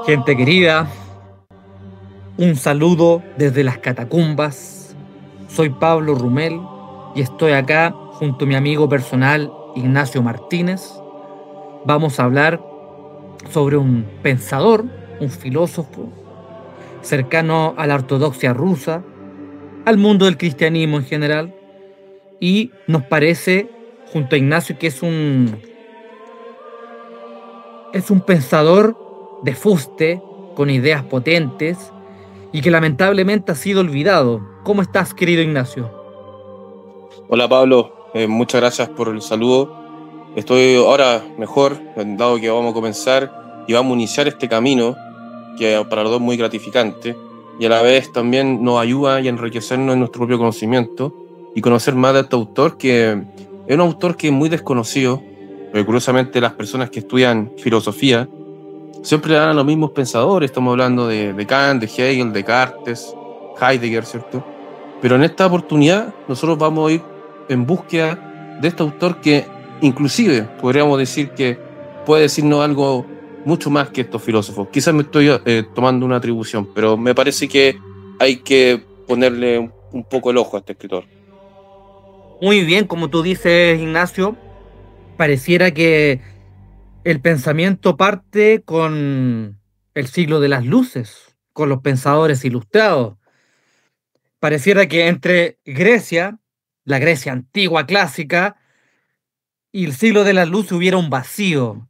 Gente querida, un saludo desde las catacumbas. Soy Pablo Rumel y estoy acá junto a mi amigo personal Ignacio Martínez. Vamos a hablar sobre un pensador, un filósofo cercano a la ortodoxia rusa, al mundo del cristianismo en general, y nos parece, junto a Ignacio, que es un pensador de fuste, con ideas potentes y que lamentablemente ha sido olvidado. ¿Cómo estás, querido Ignacio? Hola Pablo, muchas gracias por el saludo. Estoy ahora mejor, dado que vamos a comenzar y vamos a iniciar este camino que para los dos es muy gratificante y a la vez también nos ayuda y enriquecernos en nuestro propio conocimiento y conocer más de este autor que es un autor que es muy desconocido. Curiosamente las personas que estudian filosofía siempre le dan a los mismos pensadores, estamos hablando de Kant, de Hegel, de Descartes, Heidegger, ¿cierto? Pero en esta oportunidad nosotros vamos a ir en búsqueda de este autor que inclusive podríamos decir que puede decirnos algo mucho más que estos filósofos. Quizás me estoy tomando una atribución, pero me parece que hay que ponerle un poco el ojo a este escritor. Muy bien, como tú dices, Ignacio, pareciera que el pensamiento parte con el siglo de las luces, con los pensadores ilustrados. Pareciera que entre Grecia, la Grecia antigua clásica, y el siglo de las luces hubiera un vacío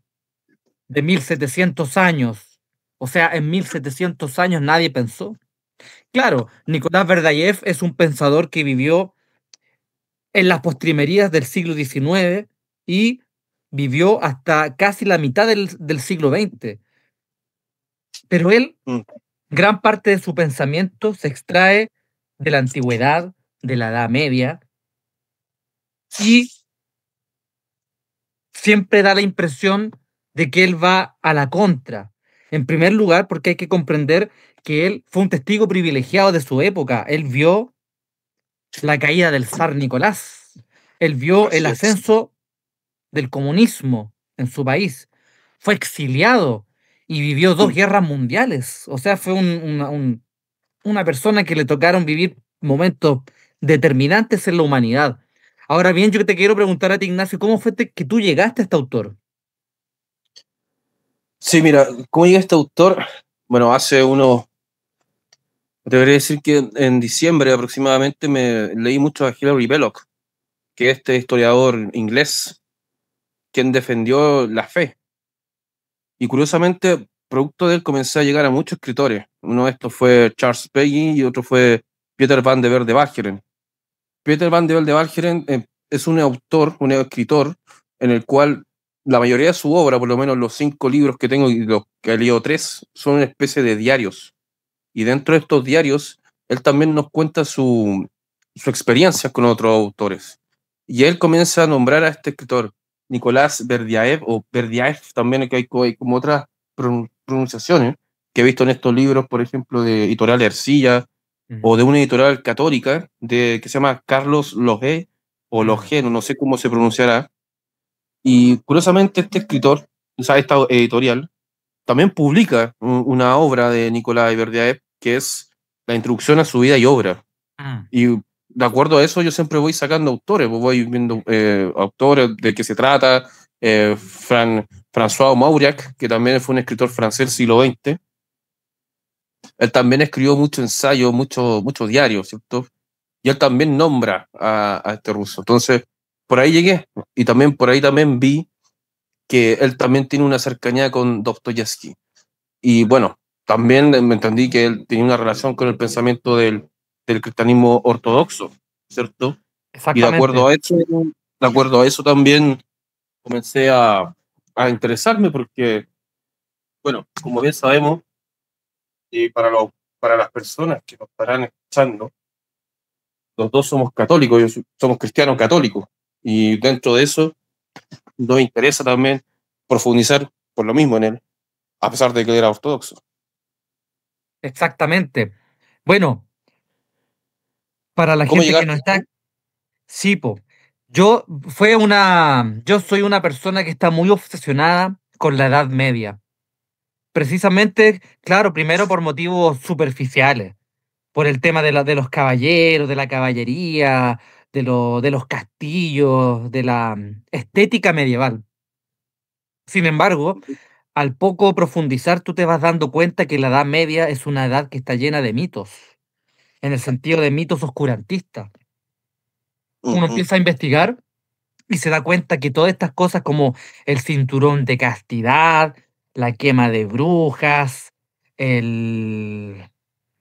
de 1700 años. O sea, en 1700 años nadie pensó. Claro, Nicolás Berdyaev es un pensador que vivió en las postrimerías del siglo XIX y vivió hasta casi la mitad del siglo XX. Pero él, Mm. gran parte de su pensamiento se extrae de la antigüedad, de la Edad Media, y siempre da la impresión de que él va a la contra. En primer lugar, porque hay que comprender que él fue un testigo privilegiado de su época. Él vio la caída del zar Nicolás. Él vio el Así es. ascenso del comunismo en su país. Fue exiliado y vivió dos Mm. guerras mundiales. O sea, fue una persona que le tocaron vivir momentos determinantes en la humanidad. Ahora bien, yo te quiero preguntar a ti, Ignacio, ¿cómo fue que tú llegaste a este autor? Sí, mira, ¿cómo llega este autor? Bueno, hace unos, debería decir que en diciembre aproximadamente me leí mucho a Hilary Belloc, que es este historiador inglés quien defendió la fe. Y curiosamente, producto de él comencé a llegar a muchos escritores. Uno de estos fue Charles Peggy y otro fue Peter van de Velde Bajeren. Peter van de Velde Bajeren es un autor, un escritor, en el cual la mayoría de su obra, por lo menos los 5 libros que tengo y los que he leído 3, son una especie de diarios. Y dentro de estos diarios, él también nos cuenta su experiencia con otros autores. Y él comienza a nombrar a este escritor, Nicolás Berdyaev, o Berdyaev también, que hay como otras pronunciaciones que he visto en estos libros, por ejemplo, de Editorial Ercilla, Mm, o de una editorial católica que se llama Carlos Logé, o mm. Logé, no sé cómo se pronunciará. Y curiosamente este escritor, o sea, esta editorial, también publica una obra de Nicolás Berdyaev que es la introducción a su vida y obra. Mm. Y de acuerdo a eso yo siempre voy sacando autores, pues voy viendo autores de qué se trata. François Mauriac, que también fue un escritor francés del siglo XX, él también escribió mucho ensayo, mucho diario, ¿cierto? Y él también nombra a este ruso. Entonces, por ahí llegué. Y también por ahí también vi que él también tiene una cercanía con Dostoyevsky. Y bueno, también me entendí que él tenía una relación con el pensamiento del cristianismo ortodoxo, ¿cierto? Y Exactamente. de acuerdo a eso también comencé a interesarme porque, bueno, como bien sabemos, y para las personas que nos estarán escuchando, los dos somos católicos, somos cristianos católicos. Y dentro de eso nos interesa también profundizar por lo mismo en él, a pesar de que él era ortodoxo. Exactamente. Bueno, para la ¿Cómo gente que no llegaste está, tú? sí, po. Yo soy una persona que está muy obsesionada con la Edad Media. Precisamente, claro, primero por motivos superficiales, por el tema de los caballeros, de la caballería, de los castillos, de la estética medieval. Sin embargo, al poco profundizar, tú te vas dando cuenta que la Edad Media es una edad que está llena de mitos, en el sentido de mitos oscurantistas. Uno Ujú, empieza a investigar y se da cuenta que todas estas cosas como el cinturón de castidad, la quema de brujas, el...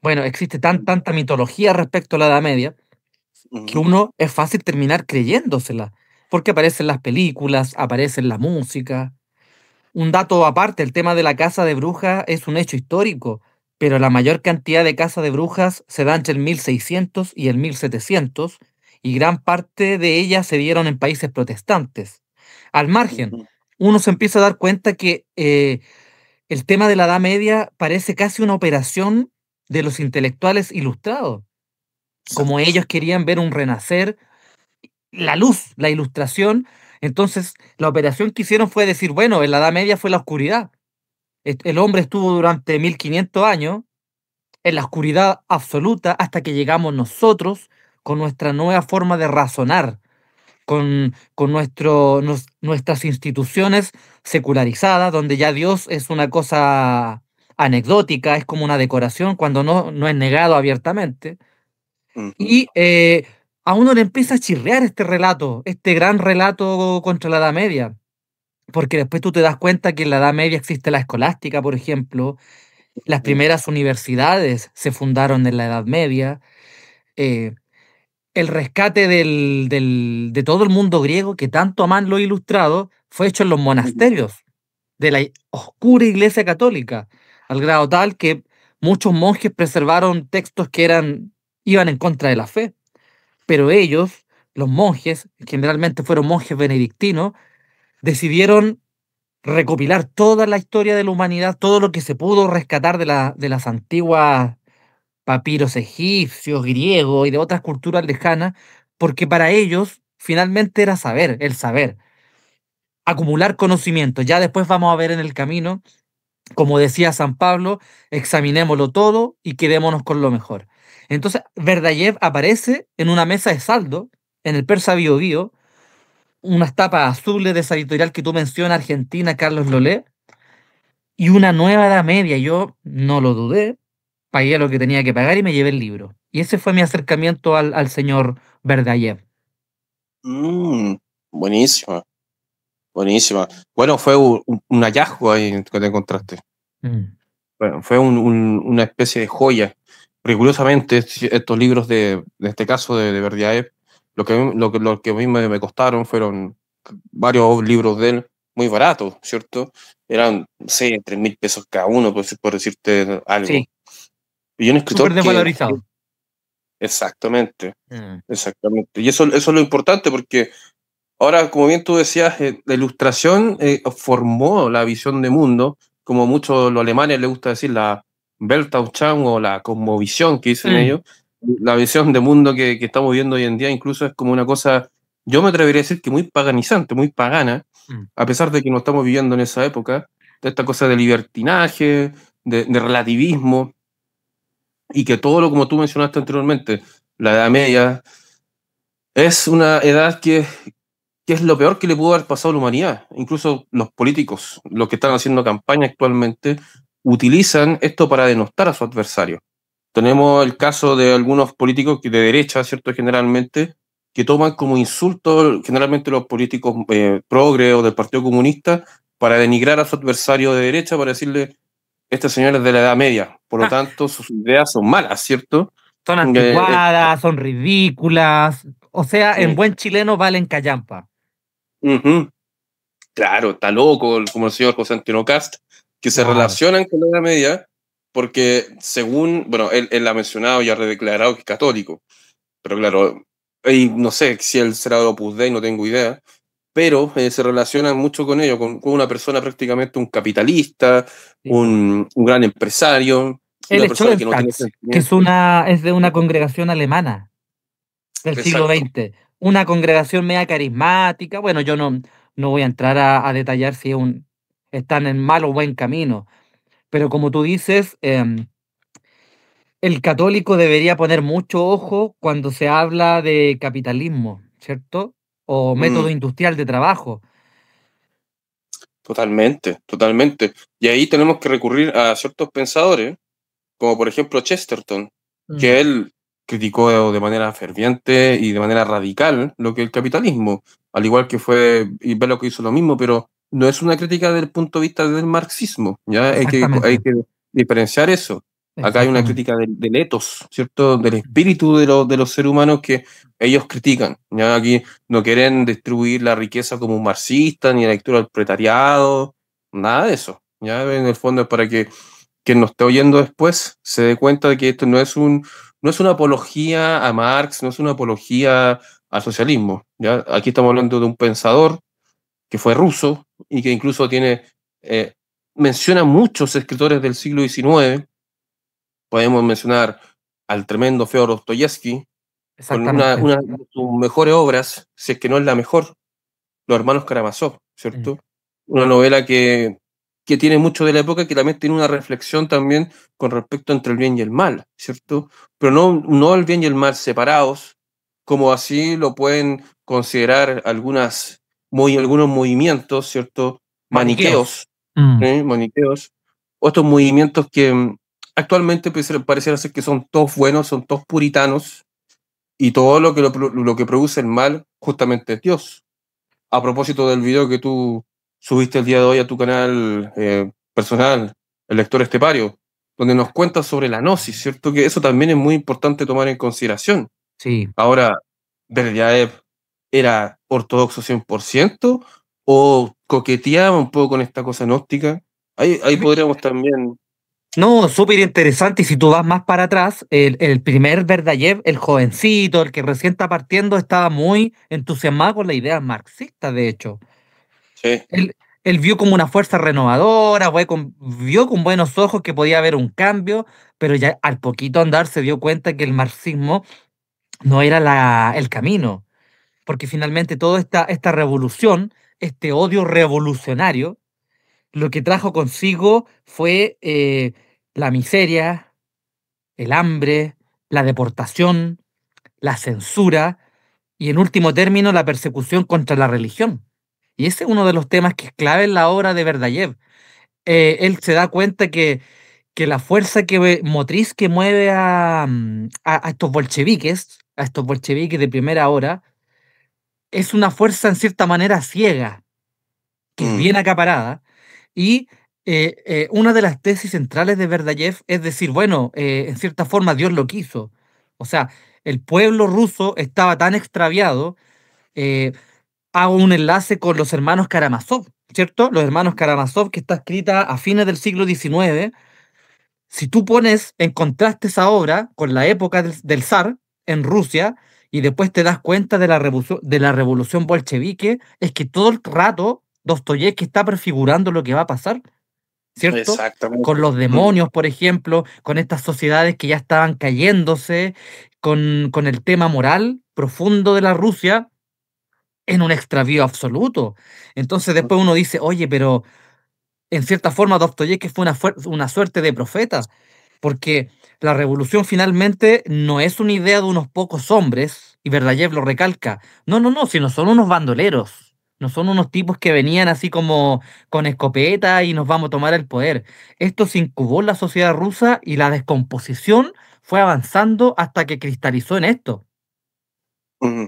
Bueno, existe tanta mitología respecto a la Edad Media que ujú, uno es fácil terminar creyéndosela, porque aparecen las películas, aparece en la música. Un dato aparte, el tema de la caza de brujas es un hecho histórico, pero la mayor cantidad de caza de brujas se da entre el 1600 y el 1700, y gran parte de ellas se dieron en países protestantes. Al margen, ujú. uno se empieza a dar cuenta que el tema de la Edad Media parece casi una operación de los intelectuales ilustrados, como Exacto. ellos querían ver un renacer, la luz, la ilustración. Entonces, la operación que hicieron fue decir, bueno, en la Edad Media fue la oscuridad. El hombre estuvo durante 1500 años en la oscuridad absoluta hasta que llegamos nosotros con nuestra nueva forma de razonar, con nuestras instituciones secularizadas, donde ya Dios es una cosa anecdótica, es como una decoración cuando no es negado abiertamente. Ujú, Y a uno le empieza a chirrear este relato, este gran relato contra la Edad Media, porque después tú te das cuenta que en la Edad Media existe la escolástica, por ejemplo. Las ujú, primeras universidades se fundaron en la Edad Media. eh, el rescate de todo el mundo griego que tanto aman los ilustrados fue hecho en los ujú, monasterios de la oscura Iglesia Católica, al grado tal que muchos monjes preservaron textos que iban en contra de la fe. Pero ellos, los monjes, generalmente fueron monjes benedictinos, decidieron recopilar toda la historia de la humanidad, todo lo que se pudo rescatar de las antiguas papiros egipcios, griegos y de otras culturas lejanas, porque para ellos finalmente era saber, el saber, acumular conocimiento. Ya después vamos a ver en el camino, como decía San Pablo, examinémoslo todo y quedémonos con lo mejor. Entonces, Verdayev aparece en una mesa de saldo, en el Persa Bio Bio, unas tapas azules de esa editorial que tú mencionas, Argentina, Carlos Lolé, y una nueva Edad Media. Yo no lo dudé, pagué lo que tenía que pagar y me llevé el libro. Y ese fue mi acercamiento al señor Verdayev. mm. Buenísima, buenísima. Bueno, fue un hallazgo ahí que te encontraste. Mm. Bueno, fue una especie de joya. Porque curiosamente, estos libros de este caso de Berdyaev, lo que a mí me costaron fueron varios libros de él muy baratos, ¿cierto? Eran, no sé, 3.000 pesos cada uno, por decirte algo. Sí, Y un súper escritor que, desvalorizado. exactamente, Mm. exactamente. Y eso es lo importante porque ahora, como bien tú decías, la ilustración formó la visión de mundo, como muchos los alemanes les gusta decir, la Weltanschauung o la cosmovisión que dicen Mm. ellos. La visión de mundo que estamos viendo hoy en día incluso es como una cosa, yo me atrevería a decir que muy paganizante, muy pagana, Mm. a pesar de que no estamos viviendo en esa época, de esta cosa de libertinaje, de relativismo, y que todo lo como tú mencionaste anteriormente, la Edad Media, es una edad que es lo peor que le pudo haber pasado a la humanidad. Incluso los políticos, los que están haciendo campaña actualmente, utilizan esto para denostar a su adversario. Tenemos el caso de algunos políticos de derecha, ¿cierto? Generalmente, que toman como insulto generalmente los políticos progre o del Partido Comunista para denigrar a su adversario de derecha, para decirle, este señor es de la Edad Media, por lo Ja, tanto sus ideas son malas, ¿cierto? son Eh, anticuadas, son ridículas. O sea, en eh, buen chileno valen callampa. ujú. Claro, está loco, como el señor José Antonio Cast, que se Claro. relacionan con la Edad Media, porque según, bueno, él ha mencionado y ha redeclarado que es católico, pero claro, y no sé si él será de Opus Dei, no tengo idea, pero se relacionan mucho con ello, con una persona prácticamente un capitalista, Sí, po. un gran empresario, Él una es persona que no tiene Schoenstatt, que sentimientos. es de una congregación alemana del siglo Exacto. XX. una congregación media carismática. Bueno, yo no voy a entrar a detallar si están en mal o buen camino, pero como tú dices, el católico debería poner mucho ojo cuando se habla de capitalismo, ¿cierto? O método Mm, industrial de trabajo. totalmente, totalmente. Y ahí tenemos que recurrir a ciertos pensadores, como por ejemplo Chesterton, Mm. que él criticó de manera ferviente y de manera radical lo que es el capitalismo, al igual que fue, y Belloc hizo lo mismo, pero no es una crítica desde el punto de vista del marxismo, ¿ya? Hay Exactamente, que diferenciar eso. Acá hay una exactamente. crítica del ethos, ¿cierto? Del espíritu de los seres humanos que ellos critican, ¿ya? Aquí no quieren distribuir la riqueza como un marxista, ni la lectura del proletariado, nada de eso, ¿ya? En el fondo es para que quien nos esté oyendo después se dé cuenta de que esto no es una apología a Marx, no es una apología al socialismo, ¿ya? Aquí estamos hablando de un pensador que fue ruso y que incluso eh, menciona muchos escritores del siglo XIX. Podemos mencionar al tremendo Fyodor Dostoyevsky, con Exactamente. una de sus mejores obras, si es que no es la mejor, Los hermanos Karamazov, Mm. ¿cierto? Una novela que tiene mucho de la época, que también tiene una reflexión también con respecto entre el bien y el mal, ¿cierto? Pero no el bien y el mal separados, como así lo pueden considerar algunos movimientos, ¿cierto? Maniqueos. Maniqueos, Mm. ¿sí? Maniqueos, otros movimientos que actualmente pareciera ser que son todos buenos, son todos puritanos, y todo lo que produce el mal justamente es Dios. A propósito del video que tú subiste el día de hoy a tu canal personal, el lector estepario, donde nos cuentas sobre la gnosis, ¿cierto? Que eso también es muy importante tomar en consideración. Sí. Ahora, ¿Berdyaev era ortodoxo 100% o coqueteaba un poco con esta cosa gnóstica? Ahí podríamos también... No, súper interesante. Y si tú vas más para atrás, el primer Verdayev, el jovencito, el que recién está partiendo, estaba muy entusiasmado con la idea marxista, de hecho. Sí. Él, él vio como una fuerza renovadora, vio con buenos ojos que podía haber un cambio, pero ya al poquito andar se dio cuenta que el marxismo no era el camino, porque finalmente toda esta revolución, este odio revolucionario, lo que trajo consigo fue la miseria, el hambre, la deportación, la censura y en último término la persecución contra la religión. Y ese es uno de los temas que es clave en la obra de Verdayev. Él se da cuenta que la fuerza motriz que mueve a estos bolcheviques de primera hora, es una fuerza en cierta manera ciega, que es Mm, bien acaparada. Y una de las tesis centrales de Verdayev es decir, bueno, en cierta forma Dios lo quiso. O sea, el pueblo ruso estaba tan extraviado. Hago un enlace con los hermanos Karamazov, ¿cierto? Los hermanos Karamazov, que está escrita a fines del siglo XIX. Si tú pones en contraste esa obra con la época del zar en Rusia y después te das cuenta de la revolución bolchevique, es que todo el rato Dostoyevsky está prefigurando lo que va a pasar, ¿cierto? Con exactamente. los Mm, demonios, por ejemplo, con estas sociedades que ya estaban cayéndose, con el tema moral profundo de la Rusia en un extravío absoluto. Entonces después uno dice, oye, pero en cierta forma Dostoyevsky fue una suerte de profeta, porque la revolución finalmente no es una idea de unos pocos hombres, y Verdayev lo recalca. No, no, no, sino son unos bandoleros. No son unos tipos que venían así como con escopeta y nos vamos a tomar el poder. Esto se incubó en la sociedad rusa y la descomposición fue avanzando hasta que cristalizó en esto. mm.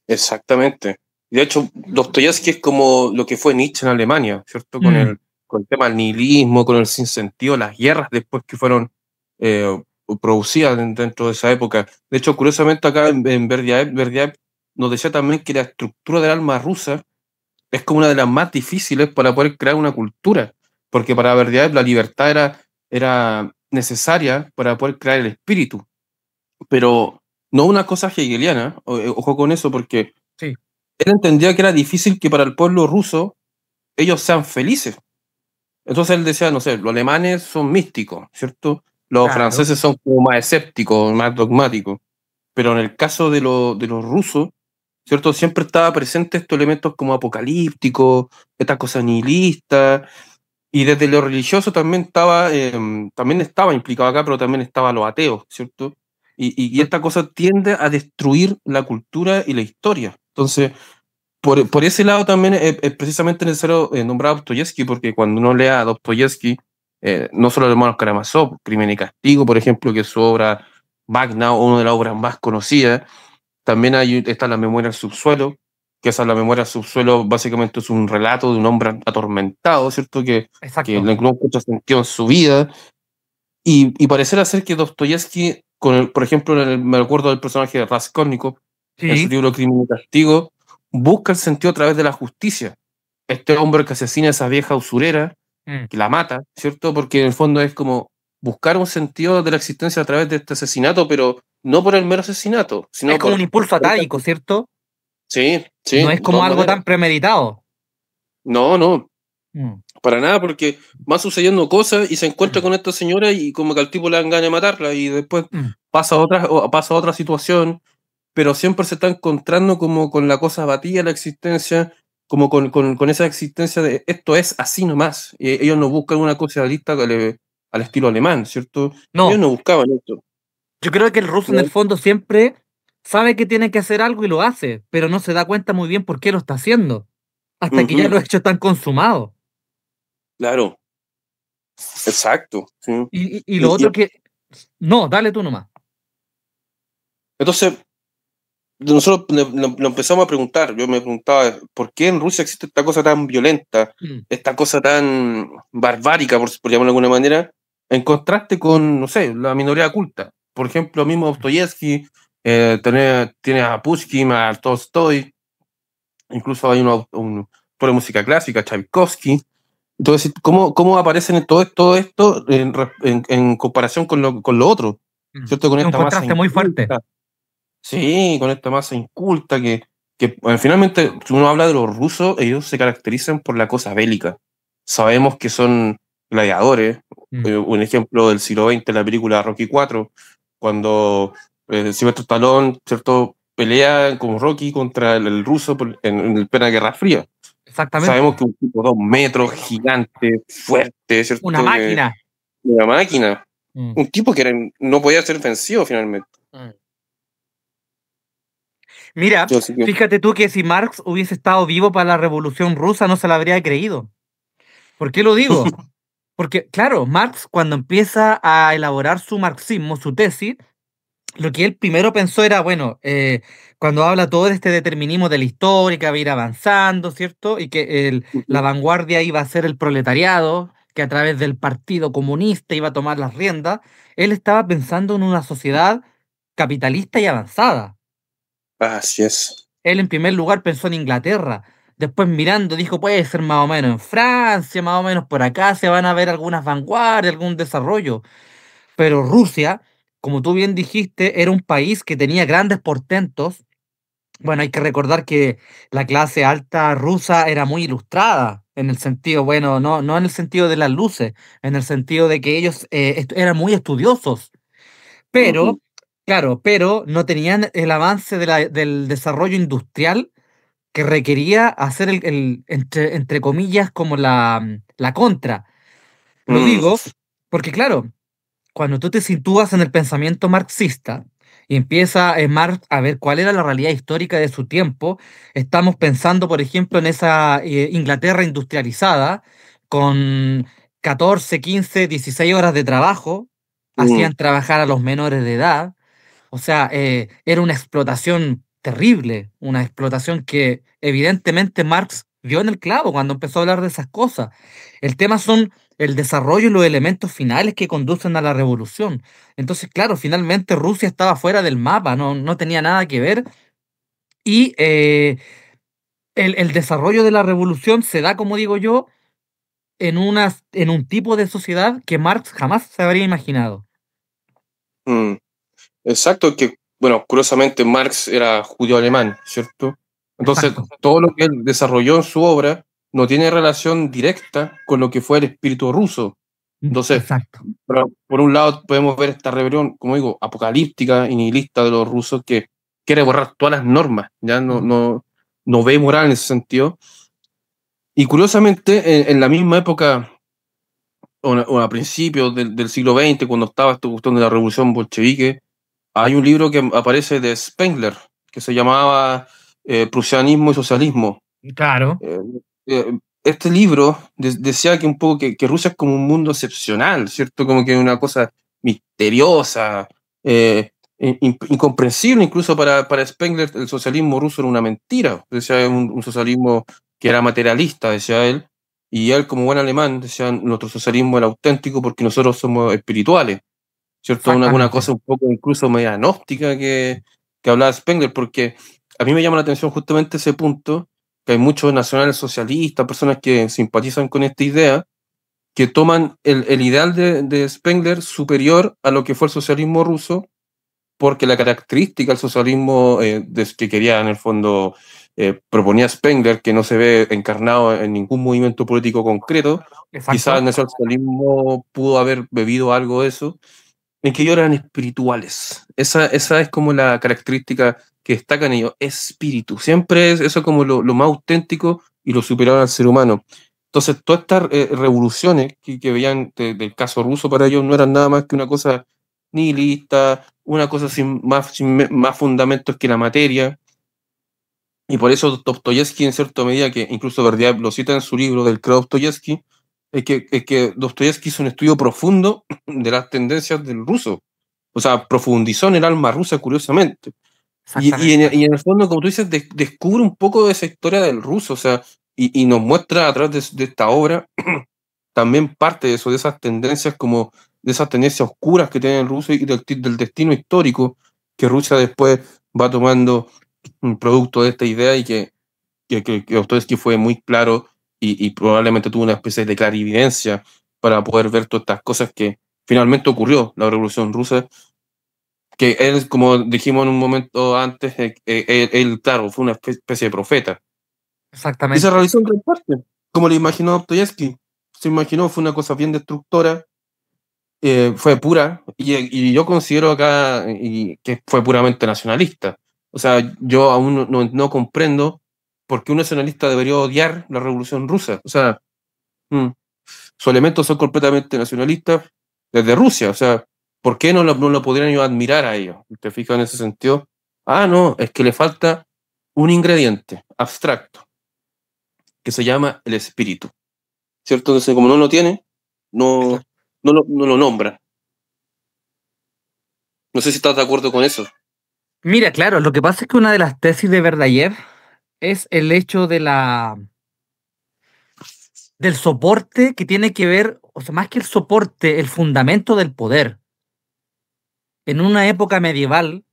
Exactamente. De hecho, Dostoyevsky es como lo que fue Nietzsche en Alemania, ¿cierto? Mm, Con el tema del nihilismo, con el sinsentido, las guerras después que fueron eh, producidas dentro de esa época. De hecho, curiosamente acá en Berdyaev nos decía también que la estructura del alma rusa es como una de las más difíciles para poder crear una cultura, porque para Berdyaev la libertad era necesaria para poder crear el espíritu, pero no una cosa hegeliana, ojo con eso, porque sí, él entendía que era difícil que para el pueblo ruso ellos sean felices. Entonces él decía, no sé, los alemanes son místicos, ¿cierto? Los claro. franceses son como más escépticos, más dogmáticos. Pero en el caso de los rusos, ¿cierto? Siempre estaba presente estos elementos como apocalípticos, estas cosas nihilistas, y desde lo religioso también estaba implicado acá, pero también estaba los ateos, ¿cierto? Y esta cosa tiende a destruir la cultura y la historia. Entonces, por ese lado también es precisamente necesario nombrar a Dostoyevsky, porque cuando uno lea a Dostoyevsky, no solo los hermanos Karamazov, Crimen y Castigo, por ejemplo, que es su obra magna o una de las obras más conocidas, también está La memoria del subsuelo, que esa La memoria del subsuelo básicamente es un relato de un hombre atormentado, ¿cierto? Que Exacto. le encuentra sentido en su vida, y pareciera ser que Dostoyevsky, por ejemplo, me acuerdo del personaje de Raskolnikov, en su Sí. libro Crimen y Castigo, busca el sentido a través de la justicia. Este hombre que asesina a esa vieja usurera, Mm. que la mata, ¿cierto? Porque en el fondo es como buscar un sentido de la existencia a través de este asesinato, pero no por el mero asesinato, Es sino como un impulso por esta... atávico, ¿cierto? Sí, sí, No es de como todas algo maneras. tan premeditado. No, no, Mm. para nada, porque van sucediendo cosas y se encuentra con esta señora y como que al tipo le dan ganas de matarla y después Mm. pasa otra situación, pero siempre se está encontrando como con la cosa abatida, la existencia, como con esa existencia de esto es así nomás. Y ellos no buscan una cosa realista al estilo alemán, ¿cierto? Ellos No, no buscaban esto. yo creo que el ruso en el ¿No? fondo siempre sabe que tiene que hacer algo y lo hace, pero no se da cuenta muy bien por qué lo está haciendo, hasta que ya Ujú, los hechos están consumados. claro, exacto. Sí. Y lo Y otro que... No, dale tú nomás. entonces, nosotros lo empezamos a preguntar. Yo me preguntaba, ¿por qué en Rusia existe esta cosa tan violenta, Mm. esta cosa tan barbárica, por llamarlo de alguna manera, en contraste con, no sé, la minoría culta? Por ejemplo, mismo Dostoyevsky, tiene a Pushkin, a Tolstoy, incluso hay un autor de música clásica, Tchaikovsky. Entonces, ¿cómo aparecen en todo esto en comparación con lo otro? Mm. ¿Cierto? Con Es un esta masa contraste muy fuerte. inculta. Sí, con esta masa inculta que bueno, finalmente, si uno habla de los rusos, ellos se caracterizan por la cosa bélica. Sabemos que son gladiadores. Mm. Un ejemplo del siglo XX, la película Rocky 4, cuando Sylvester Stallone, ¿cierto?, pelea como Rocky contra el ruso en plena Guerra Fría. Exactamente. Sabemos que un tipo de 2 metros, gigante, fuerte, Una ¿cierto?, máquina. una máquina. Mm. Un tipo que no podía ser vencido finalmente. Mm. Mira, Así que, fíjate tú que si Marx hubiese estado vivo para la Revolución Rusa no se la habría creído. ¿Por qué lo digo? Porque, claro, Marx cuando empieza a elaborar su marxismo, su tesis, lo que él primero pensó era, bueno, cuando habla todo de este determinismo de la historia, que va a ir avanzando, ¿cierto? Y que la vanguardia iba a ser el proletariado, que a través del Partido Comunista iba a tomar las riendas, él estaba pensando en una sociedad capitalista y avanzada. así es. Él en primer lugar pensó en Inglaterra, después mirando dijo, puede ser más o menos en Francia, más o menos por acá se van a ver algunas vanguardias, algún desarrollo. Pero Rusia, como tú bien dijiste, era un país que tenía grandes portentos. Bueno, hay que recordar que la clase alta rusa era muy ilustrada, en el sentido, bueno, no en el sentido de las luces, en el sentido de que ellos eran muy estudiosos, pero, Ujú. claro, pero no tenían el avance del desarrollo industrial que requería hacer entre comillas, como la contra. Lo Mm, digo porque, claro, cuando tú te sitúas en el pensamiento marxista y empieza Marx a ver cuál era la realidad histórica de su tiempo, estamos pensando, por ejemplo, en esa Inglaterra industrializada, con 14, 15, 16 horas de trabajo, mm, hacían trabajar a los menores de edad, o sea, era una explotación terrible, una explotación que evidentemente Marx dio en el clavo cuando empezó a hablar de esas cosas. El tema son el desarrollo y los elementos finales que conducen a la revolución. Entonces, claro, finalmente Rusia estaba fuera del mapa, no tenía nada que ver. Y el desarrollo de la revolución se da, como digo yo, en un tipo de sociedad que Marx jamás se habría imaginado. mm. Exacto, que, bueno, curiosamente Marx era judío alemán, ¿cierto? Entonces, Exacto. todo lo que él desarrolló en su obra no tiene relación directa con lo que fue el espíritu ruso. Entonces, Exacto. por un lado podemos ver esta rebelión, como digo, apocalíptica y nihilista de los rusos quiere borrar todas las normas, ya no ve moral en ese sentido. Y curiosamente, en la misma época, o a principios del siglo XX, cuando estaba esta cuestión de la revolución bolchevique, hay un libro que aparece de Spengler, que se llamaba Prusianismo y Socialismo. Claro, Eh, este libro decía que un poco que Rusia es como un mundo excepcional, ¿cierto? Como que una cosa misteriosa, incomprensible incluso para Spengler. El socialismo ruso era una mentira, decía un socialismo que era materialista, decía él, y él como buen alemán decía nuestro socialismo era auténtico porque nosotros somos espirituales, ¿cierto? Una exactamente. cosa un poco incluso media gnóstica que hablaba Spengler, porque a mí me llama la atención justamente ese punto, que hay muchos nacionales socialistas, personas que simpatizan con esta idea, que toman el ideal de Spengler superior a lo que fue el socialismo ruso, porque la característica del socialismo que quería en el fondo, proponía Spengler, que no se ve encarnado en ningún movimiento político concreto, quizás Exacto. en el socialismo pudo haber bebido algo de eso, en que ellos eran espirituales. Esa es como la característica que destacan ellos, espíritu. Siempre es eso como lo más auténtico y lo superior al ser humano. Entonces, todas estas revoluciones que veían del caso ruso para ellos no eran nada más que una cosa nihilista, una cosa sin más fundamentos que la materia. Y por eso Dostoyevsky, en cierta medida, que incluso Berdyaev lo cita en su libro del credo Dostoyevsky, es que Dostoyevsky hizo un estudio profundo de las tendencias del ruso. O sea, profundizó en el alma rusa, curiosamente. Exactamente. Y en el fondo, como tú dices, descubre un poco de esa historia del ruso, o sea, y nos muestra a través de esta obra también parte de eso, de esas tendencias como de esas tendencias oscuras que tiene el ruso y del destino histórico que Rusia después va tomando un producto de esta idea y que Dostoyevsky fue muy claro y probablemente tuvo una especie de clarividencia para poder ver todas estas cosas que finalmente ocurrió, la Revolución Rusa, que él, como dijimos en un momento antes, él, claro, fue una especie de profeta. Y se Exactamente. realizó en gran parte, como le imaginó Dostoyevsky. Se imaginó, fue una cosa bien destructora, fue pura, y yo considero acá que fue puramente nacionalista. O sea, yo aún no comprendo por qué un nacionalista debería odiar la Revolución Rusa. O sea, mm, sus elementos son completamente nacionalistas desde Rusia. O sea, ¿por qué no lo podrían ellos admirar a ellos? ¿Te fijas en ese sentido? Ah, no, es que le falta un ingrediente abstracto que se llama el espíritu, ¿cierto? Entonces, como no lo tiene, no, no lo nombra. No sé si estás de acuerdo con eso. Mira, claro, lo que pasa es que una de las tesis de Verdayev es el hecho del soporte que tiene que ver, o sea, más que el soporte, el fundamento del poder. En una época medieval,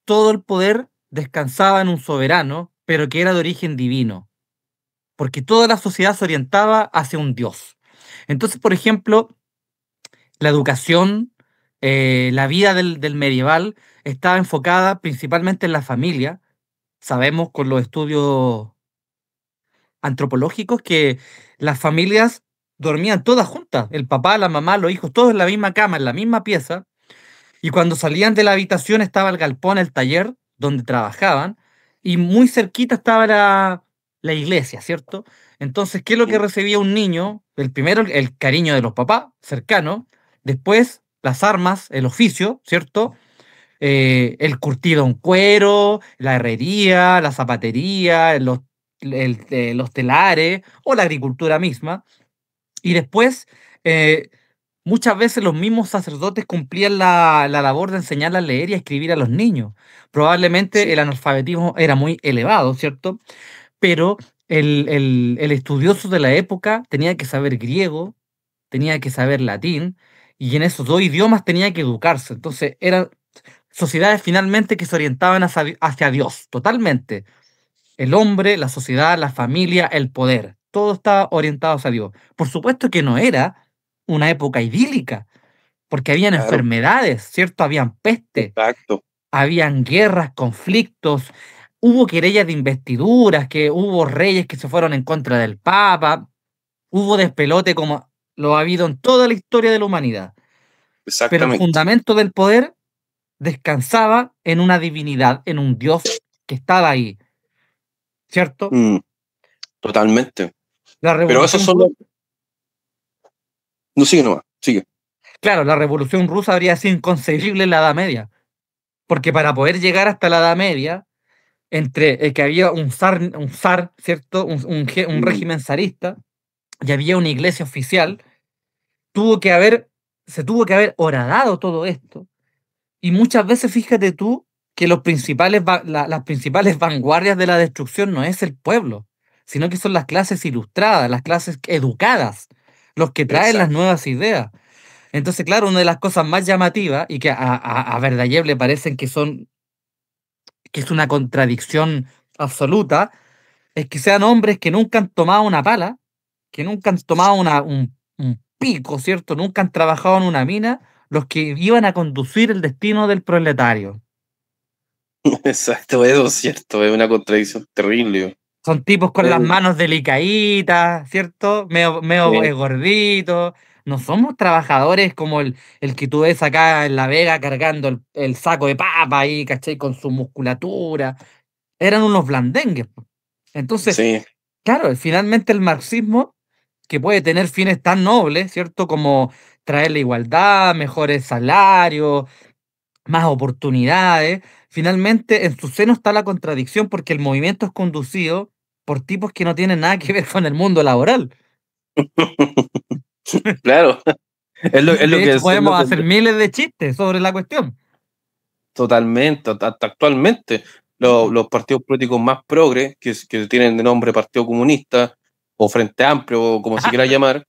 todo el poder descansaba en un soberano, pero que era de origen divino, porque toda la sociedad se orientaba hacia un dios. Entonces, por ejemplo, la educación, la vida del medieval estaba enfocada principalmente en la familia. Sabemos con los estudios antropológicos que las familias dormían todas juntas, el papá, la mamá, los hijos, todos en la misma cama, en la misma pieza, y cuando salían de la habitación estaba el galpón, el taller donde trabajaban, y muy cerquita estaba la iglesia, ¿cierto? Entonces, ¿qué es lo que recibía un niño? El primero, el cariño de los papás, cercano, después las armas, el oficio, ¿cierto? El curtido en cuero, la herrería, la zapatería, los telares o la agricultura misma. Y después, eh, muchas veces los mismos sacerdotes cumplían la labor de enseñar a leer y a escribir a los niños. Probablemente Sí, el analfabetismo era muy elevado, ¿cierto? Pero el estudioso de la época tenía que saber griego, tenía que saber latín, y en esos dos idiomas tenía que educarse. Entonces, eran sociedades finalmente que se orientaban hacia Dios, totalmente. El hombre, la sociedad, la familia, el poder, todo estaba orientado hacia Dios. Por supuesto que no era una época idílica, porque habían claro, enfermedades, ¿cierto? Habían peste, exacto. habían guerras, conflictos, hubo querellas de investiduras, que hubo reyes que se fueron en contra del Papa, hubo despelote como lo ha habido en toda la historia de la humanidad. Pero el Exactamente. fundamento del poder descansaba en una divinidad, en un Dios que estaba ahí, ¿cierto? Totalmente. La Pero esos revolución son rusa, los... No, sigue nomás, sigue. claro, la revolución rusa habría sido inconcebible en la Edad Media, porque para poder llegar hasta la Edad Media, entre que había un zar, ¿cierto? Un Mm. régimen zarista, y había una iglesia oficial, tuvo que haber, se tuvo que haber horadado todo esto. Y muchas veces, fíjate tú, que las principales vanguardias de la destrucción no es el pueblo, sino que son las clases ilustradas, las clases educadas, los que traen las Exacto. nuevas ideas. Entonces, claro, una de las cosas más llamativas y que a Verdayev le parecen que es una contradicción absoluta, es que sean hombres que nunca han tomado una pala, que nunca han tomado un pico, ¿cierto? Nunca han trabajado en una mina, los que iban a conducir el destino del proletario. Exacto, eso es cierto, es una contradicción terrible. Son tipos con las Eh, manos delicaditas, ¿cierto? Medio eh, gorditos. No somos trabajadores como el que tú ves acá en La Vega cargando el saco de papa ahí, ¿cachai? Con su musculatura. Eran unos blandengues, po. Entonces, sí, claro, finalmente el marxismo, que puede tener fines tan nobles, ¿cierto? Como traer la igualdad, mejores salarios, más oportunidades. Finalmente, en su seno está la contradicción porque el movimiento es conducido por tipos que no tienen nada que ver con el mundo laboral. claro. De hecho, Es lo podemos que hacer miles de chistes sobre la cuestión. totalmente, hasta actualmente, los partidos políticos más progres, que tienen de nombre Partido Comunista o Frente Amplio, o como se quiera llamar,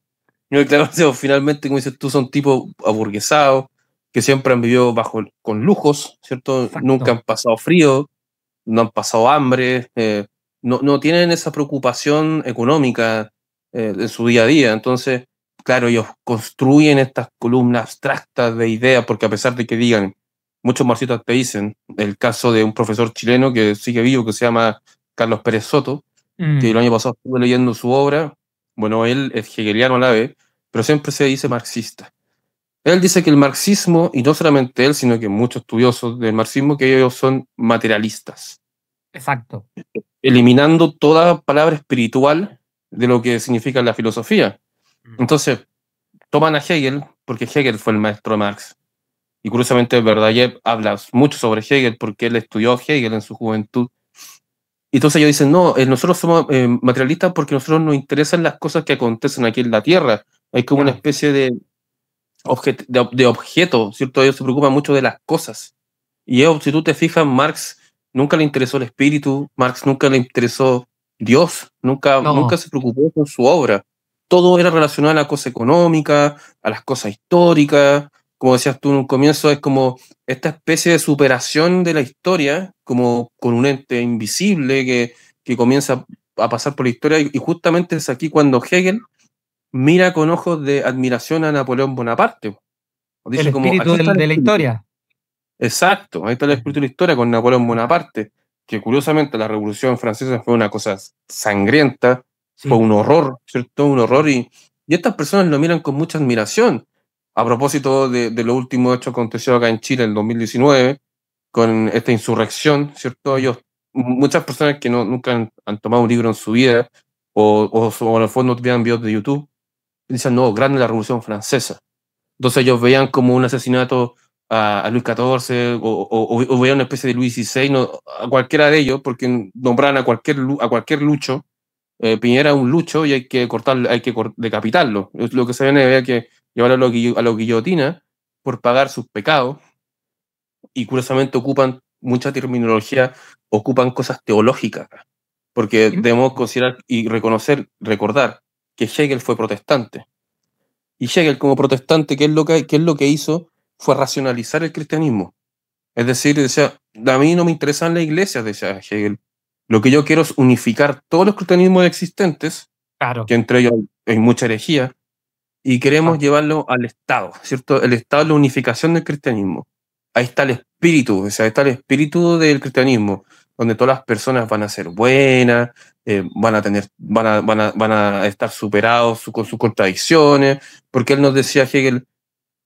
no, claro, o sea, finalmente, como dices tú, son tipos aburguesados, que siempre han vivido con lujos, ¿cierto? Nunca Exacto. han pasado frío, no han pasado hambre, no tienen esa preocupación económica en su día a día. Entonces, claro, ellos construyen estas columnas abstractas de ideas, porque a pesar de que digan, muchos marxistas te dicen, el caso de un profesor chileno que sigue vivo, que se llama Carlos Pérez Soto, que Mm, el año pasado estuve leyendo su obra, bueno, él es hegeliano a la vez, pero siempre se dice marxista. Él dice que el marxismo, y no solamente él, sino que muchos estudiosos del marxismo, que ellos son materialistas, exacto. eliminando toda palabra espiritual de lo que significa la filosofía. Mm. Entonces, toman a Hegel, porque Hegel fue el maestro de Marx. Y curiosamente, Verdayev habla mucho sobre Hegel porque él estudió a Hegel en su juventud. Y entonces ellos dicen, no, nosotros somos materialistas porque a nosotros nos interesan las cosas que acontecen aquí en la Tierra. Hay como una Claro. especie de objeto, ¿cierto? Ellos se preocupan mucho de las cosas. Y si tú te fijas, Marx nunca le interesó el espíritu, Marx nunca le interesó Dios, nunca No, se preocupó con su obra. Todo era relacionado a la cosa económica, a las cosas históricas. Como decías tú en un comienzo, es como esta especie de superación de la historia, como con un ente invisible que comienza a pasar por la historia. Y justamente es aquí cuando Hegel mira con ojos de admiración a Napoleón Bonaparte. el Dice como, espíritu aquí está el de la espíritu. historia. Exacto, ahí está el espíritu de la historia con Napoleón Bonaparte, que curiosamente la Revolución Francesa fue una cosa sangrienta, fue Sí. un horror, ¿cierto? Un horror y estas personas lo miran con mucha admiración. A propósito de lo último hecho aconteció acá en Chile en el 2019, con esta insurrección, ¿cierto? Mm. Ellos, muchas personas que nunca han tomado un libro en su vida o en el fondo vean videos de YouTube, dicen, no, grande la Revolución Francesa. Entonces ellos veían como un asesinato a Luis XIV o veían una especie de Luis XVI, no, a cualquiera de ellos, porque nombraban a cualquier lucho. Piñera es un lucho y hay que cortarlo, decapitarlo. Lo que se ve había que llevarlo a la guillotina por pagar sus pecados y curiosamente ocupan mucha terminología, ocupan cosas teológicas, porque Y- debemos considerar y recordar que Hegel fue protestante. Y Hegel, como protestante, qué es lo que hizo? Fue racionalizar el cristianismo. Es decir, decía, a mí no me interesan las iglesias, decía Hegel. Lo que yo quiero es unificar todos los cristianismos existentes, Claro. que entre ellos hay mucha herejía, y queremos Exacto. llevarlo al Estado, ¿cierto? El Estado es la unificación del cristianismo. Ahí está el espíritu, o sea, ahí está el espíritu del cristianismo, donde todas las personas van a ser buenas, van a estar superados con sus contradicciones, porque él nos decía Hegel,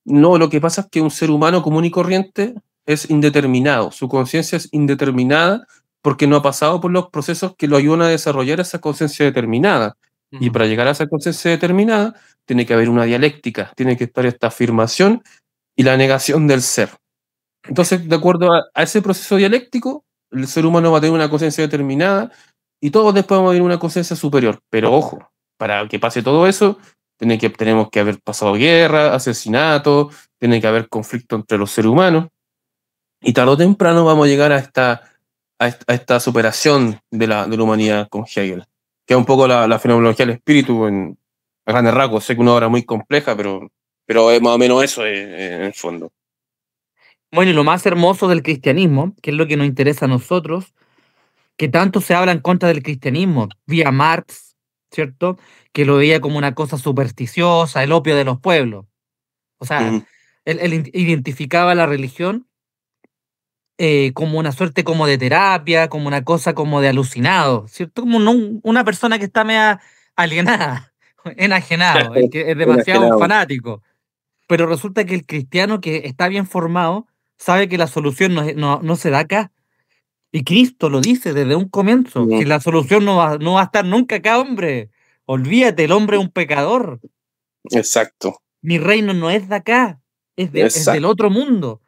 no, lo que pasa es que un ser humano común y corriente es indeterminado, su conciencia es indeterminada porque no ha pasado por los procesos que lo ayudan a desarrollar esa conciencia determinada. Y Ujú. para llegar a esa conciencia determinada, tiene que haber una dialéctica, tiene que estar esta afirmación y la negación del ser. Entonces, de acuerdo a ese proceso dialéctico, el ser humano va a tener una conciencia determinada y todos después vamos a tener una conciencia superior. Pero ojo, para que pase todo eso, tenemos que haber pasado guerra, asesinato, tiene que haber conflicto entre los seres humanos y tarde o temprano vamos a llegar a esta superación de la humanidad con Hegel, que es un poco la fenomenología del espíritu a grandes rasgos. Sé que es una obra muy compleja, pero es más o menos eso en el fondo. Bueno, y lo más hermoso del cristianismo, que es lo que nos interesa a nosotros, que tanto se habla en contra del cristianismo, vía Marx, ¿cierto? Que lo veía como una cosa supersticiosa, el opio de los pueblos. O sea, Mm, él identificaba la religión como una suerte como de terapia, como una cosa como de alucinado, ¿cierto? Como una persona que está media alienada, enajenado, que es demasiado enajenado. fanático. Pero resulta que el cristiano que está bien formado sabe que la solución no se da acá. Y Cristo lo dice desde un comienzo. Si Mm, la solución no va a estar nunca acá, hombre. Olvídate, el hombre es un pecador. exacto, Mi reino no es de acá, es del exacto. otro mundo.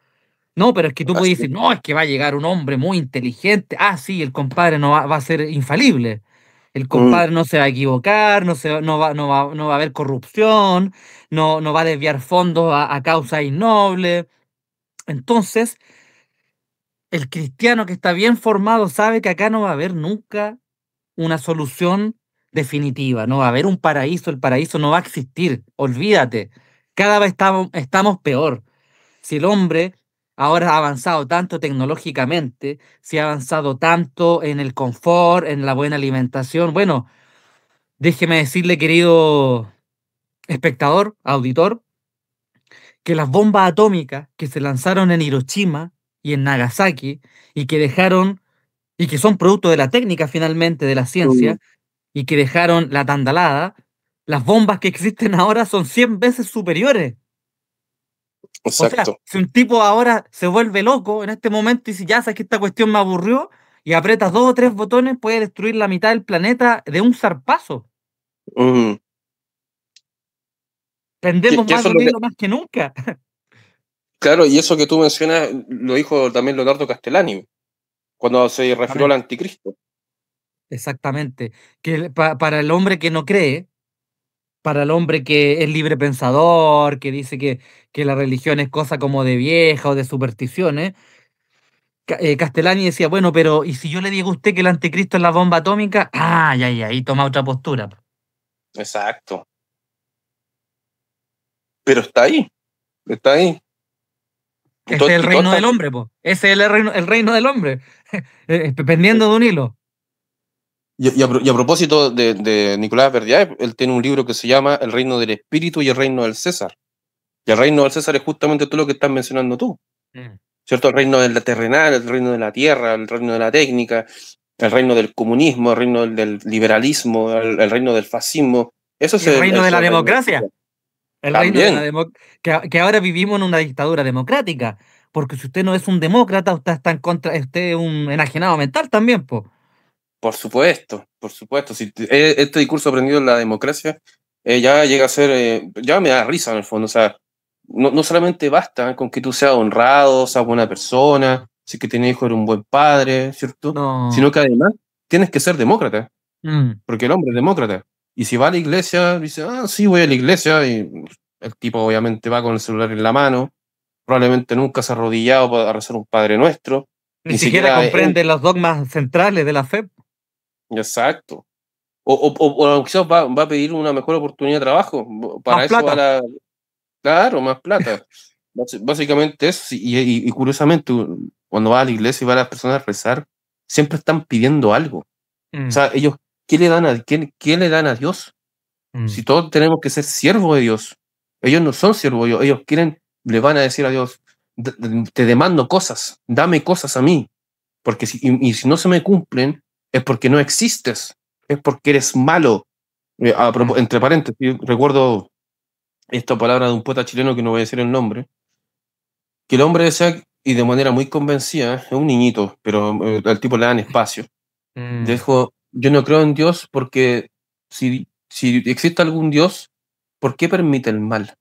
No, pero es que tú puedes Así. decir, no, es que va a llegar un hombre muy inteligente. Ah, sí, el compadre no va a ser infalible. El Mm, compadre no se va a equivocar, no va a haber corrupción, no va a desviar fondos a causas innobles. Entonces, el cristiano que está bien formado sabe que acá no va a haber nunca una solución definitiva, no va a haber un paraíso, el paraíso no va a existir, olvídate, cada vez estamos peor. Si el hombre ahora ha avanzado tanto tecnológicamente, si ha avanzado tanto en el confort, en la buena alimentación, bueno, déjeme decirle, querido espectador, auditor, que las bombas atómicas que se lanzaron en Hiroshima y en Nagasaki y que dejaron, y que son producto de la técnica finalmente, de la mm, ciencia, y que dejaron la tandalada, las bombas que existen ahora son 100 veces superiores. O sea, exacto. si un tipo ahora se vuelve loco en este momento y dice, ya sabes que esta cuestión me aburrió, y aprietas dos o tres botones, puede destruir la mitad del planeta de un zarpazo. Mm. Tendemos Que más eso de es un lo que, hilo más que nunca. claro, y eso que tú mencionas lo dijo también Leonardo Castellani cuando se refirió al Exactamente. anticristo. Exactamente. Que para el hombre que no cree, para el hombre que es libre pensador, que dice que la religión es cosa como de vieja o de supersticiones, Castellani decía, bueno, pero ¿y si yo le digo a usted que el anticristo es la bomba atómica? Ah, ya, ya, ahí toma otra postura. Exacto. Pero está ahí, está ahí. Ese es el Y toda reino del esta- hombre, pues. Ese es el reino del hombre. Pendiendo de un hilo. y a propósito de Nicolás Verdier, él tiene un libro que se llama El reino del espíritu y el reino del César. Y el reino del César es justamente todo lo que estás mencionando tú, Mm. ¿cierto? El reino del terrenal, el reino de la tierra, el reino de la técnica, el reino del comunismo, el reino del liberalismo, el reino del fascismo. Eso es Y el el, reino de es la el reino del democracia. César. El reino de la También, democracia. Que ahora vivimos en una dictadura democrática. Porque si usted no es un demócrata, usted está en contra, usted es un enajenado mental también, pues. por supuesto, por supuesto. Si este discurso aprendido en la democracia ya llega a ser, ya me da risa en el fondo. O sea, no solamente basta con que tú seas honrado, seas buena persona, si que tienes hijo eres un buen padre, ¿cierto? Sino No. que además tienes que ser demócrata, Mm. porque el hombre es demócrata. Y si va a la iglesia, dice, ah, sí, voy a la iglesia, y el tipo obviamente va con el celular en la mano, probablemente nunca se ha arrodillado para rezar un Padre Nuestro, Ni ni siquiera siquiera es, comprende los dogmas centrales de la fe. exacto. O quizás va a pedir una mejor oportunidad de trabajo. Más Para eso va plata. la. Claro, más plata. Básicamente eso. Sí, y curiosamente, cuando va a la iglesia y va a las personas a rezar, siempre están pidiendo algo. O Mm, sea, ellos, ¿qué le dan a Dios? mm. Si todos tenemos que ser siervos de Dios. Ellos no son siervos de Dios. Ellos le van a decir a Dios, Te demando cosas, dame cosas a mí. Porque y si no se me cumplen, es porque no existes, es porque eres malo. Mm. Entre paréntesis, recuerdo esta palabra de un poeta chileno que no voy a decir el nombre, que el hombre decía y de manera muy convencida, es un niñito, pero al tipo le dan espacio. Mm. Dijo, yo no creo en Dios porque si existe algún Dios, ¿por qué permite el mal?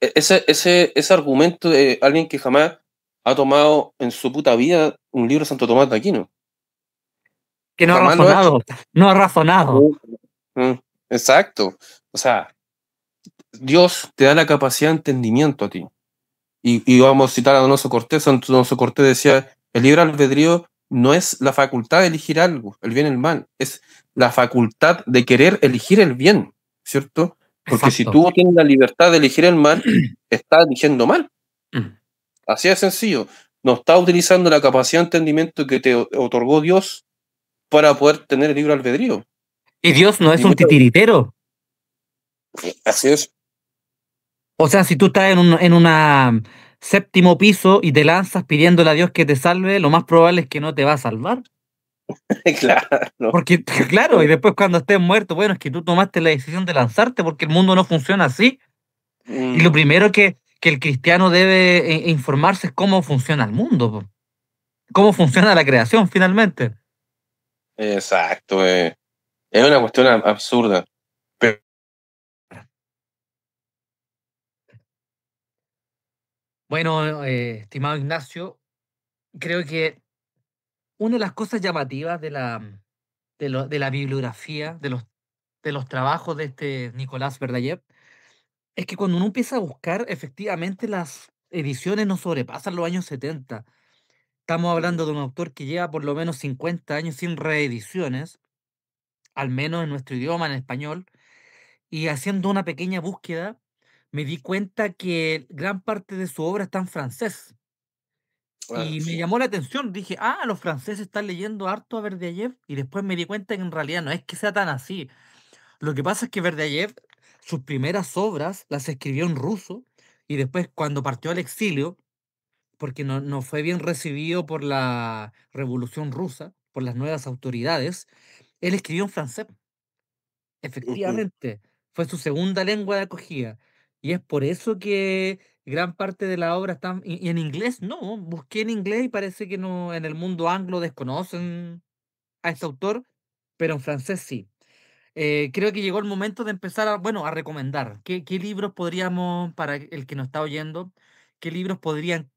Ese argumento de alguien que jamás ha tomado en su puta vida un libro de Santo Tomás de Aquino. Que no ha Jamás lo ha hecho. razonado, no ha razonado. Mm, mm, exacto. O sea, Dios te da la capacidad de entendimiento a ti. Y vamos a citar a Donoso Cortés. Donoso Cortés decía, el libre albedrío no es la facultad de elegir algo, el bien y el mal, es la facultad de querer elegir el bien, ¿cierto? Porque si Exacto. tú tienes la libertad de elegir el mal, estás eligiendo mal. Mm. Así de sencillo. No estás utilizando la capacidad de entendimiento que te otorgó Dios para poder tener el libre albedrío. Y Dios no es Y un titiritero. así es. O sea, si tú estás en una séptimo piso y te lanzas pidiéndole a Dios que te salve, lo más probable es que no te va a salvar. Claro. Porque, claro, y después cuando estés muerto, bueno, es que tú tomaste la decisión de lanzarte porque el mundo no funciona así. Y lo Mm, primero que el cristiano debe informarse es cómo funciona el mundo, po. Cómo funciona la creación finalmente. exacto. Es una cuestión absurda. Pero Bueno, estimado Ignacio, creo que una de las cosas llamativas de la bibliografía, de los trabajos de este Nicolás Verdayev, es que cuando uno empieza a buscar, efectivamente las ediciones no sobrepasan los años 70. Estamos hablando de un autor que lleva por lo menos 50 años sin reediciones, al menos en nuestro idioma, en español, y haciendo una pequeña búsqueda, me di cuenta que gran parte de su obra está en francés. Y me sí. llamó la atención, dije, ah, los franceses están leyendo harto a Verdiayev, y después me di cuenta que en realidad no es que sea tan así. Lo que pasa es que Verdiayev, sus primeras obras las escribió en ruso, y después cuando partió al exilio, porque no fue bien recibido por la Revolución Rusa, por las nuevas autoridades, él escribió en francés. Ujú. Efectivamente, fue su segunda lengua de acogida. Y es por eso que gran parte de la obra está... Y en inglés no, busqué en inglés y parece que no, en el mundo anglo desconocen a este autor, pero en francés sí. Creo que llegó el momento de empezar a, bueno, a recomendar. ¿Qué libros podríamos, para el que nos está oyendo, qué libros podrían,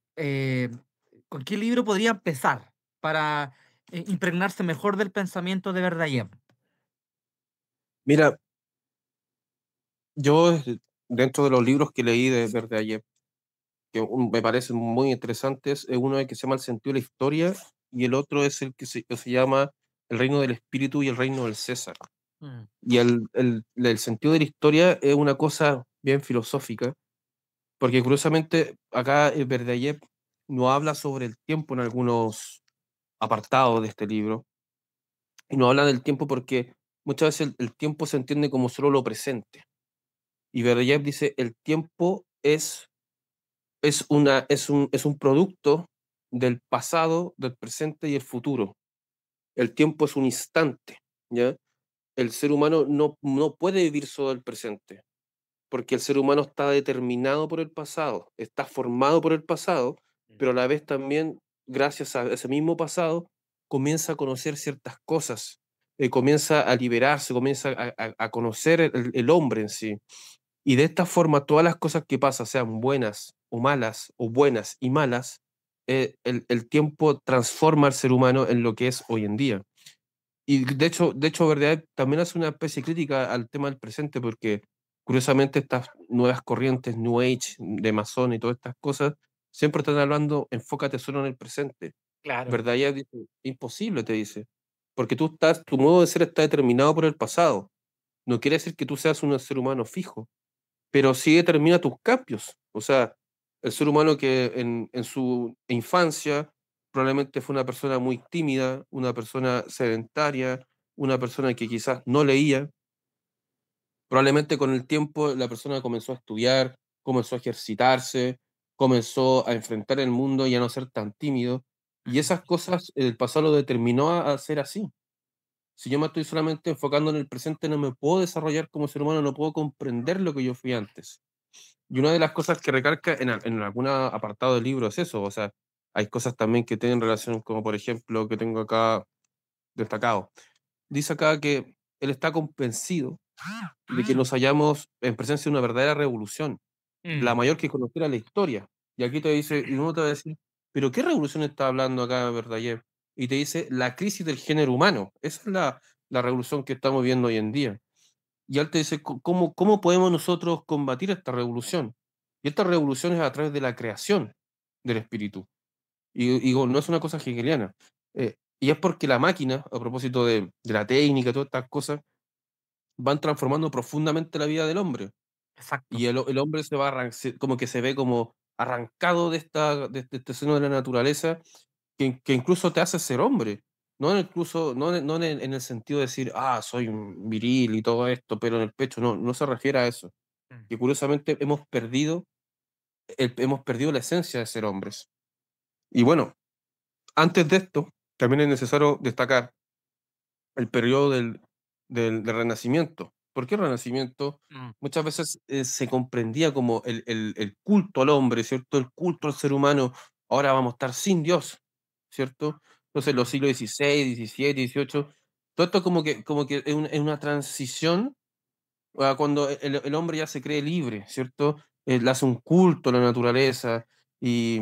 con qué libro podría empezar para impregnarse mejor del pensamiento de Verdaguer? Mira, yo dentro de los libros que leí de Verde ayer, que me parecen muy interesantes, es uno que se llama El sentido de la historia y el otro es el que se llama El reino del espíritu y el reino del César. Mm. Y el sentido de la historia es una cosa bien filosófica, porque curiosamente acá Verdaguer no habla sobre el tiempo en algunos apartados de este libro, y no habla del tiempo porque muchas veces el tiempo se entiende como solo lo presente. Y Verdaguer dice, el tiempo es un producto del pasado, del presente y el futuro. El tiempo es un instante, ¿ya? El ser humano no puede vivir solo el presente, porque el ser humano está determinado por el pasado, está formado por el pasado, pero a la vez también, gracias a ese mismo pasado, comienza a conocer ciertas cosas, comienza a liberarse, comienza a conocer el hombre en sí. Y de esta forma, todas las cosas que pasan, sean buenas o malas, o buenas y malas, el tiempo transforma al ser humano en lo que es hoy en día. Y de hecho, verdad, también hace una especie de crítica al tema del presente, porque curiosamente estas nuevas corrientes, New Age, de Masón y todas estas cosas, siempre están hablando, enfócate solo en el presente. Claro. ¿Verdad? Ya dice, imposible, te dice, porque tu modo de ser está determinado por el pasado. No quiere decir que tú seas un ser humano fijo, pero sí determina tus cambios. O sea, el ser humano que en su infancia probablemente fue una persona muy tímida, una persona sedentaria, una persona que quizás no leía, probablemente con el tiempo la persona comenzó a estudiar, comenzó a ejercitarse, comenzó a enfrentar el mundo y a no ser tan tímido. Y Ujú. esas cosas el pasado lo determinó a ser así. Si yo me estoy solamente enfocando en el presente, no me puedo desarrollar como ser humano, no puedo comprender lo que yo fui antes. Y una de las cosas que recalca en algún apartado del libro es eso, o sea, hay cosas también que tienen relación, como por ejemplo, que tengo acá destacado. Dice acá que él está convencido de que nos hallamos en presencia de una verdadera revolución, la Mm, mayor que conociera la historia. Y aquí te dice, y uno te va a decir, ¿pero qué revolución está hablando acá Verdaguer? Y te dice, la crisis del género humano. Esa es la revolución que estamos viendo hoy en día. Y él te dice, ¿cómo podemos nosotros combatir esta revolución? Y esta revolución es a través de la creación del espíritu. Y digo, no es una cosa hegeliana. Y es porque la máquina, a propósito de la técnica, todas estas cosas, van transformando profundamente la vida del hombre. Y exacto. el hombre como que se ve como arrancado de este seno de la naturaleza, que incluso te hace ser hombre. No en el sentido de decir, soy un viril y todo esto, pero en el pecho, no se refiere a eso. Mm, Que curiosamente hemos perdido la esencia de ser hombres. Y bueno, antes de esto, también es necesario destacar el periodo del Renacimiento. ¿Por qué Renacimiento? mm, Muchas veces se comprendía como el culto al hombre, ¿cierto? El culto al ser humano. Ahora vamos a estar sin Dios, ¿cierto? Entonces los mm, siglos XVI, XVII, XVIII, todo esto como que es una transición cuando el hombre ya se cree libre, ¿cierto? Le hace un culto a la naturaleza y,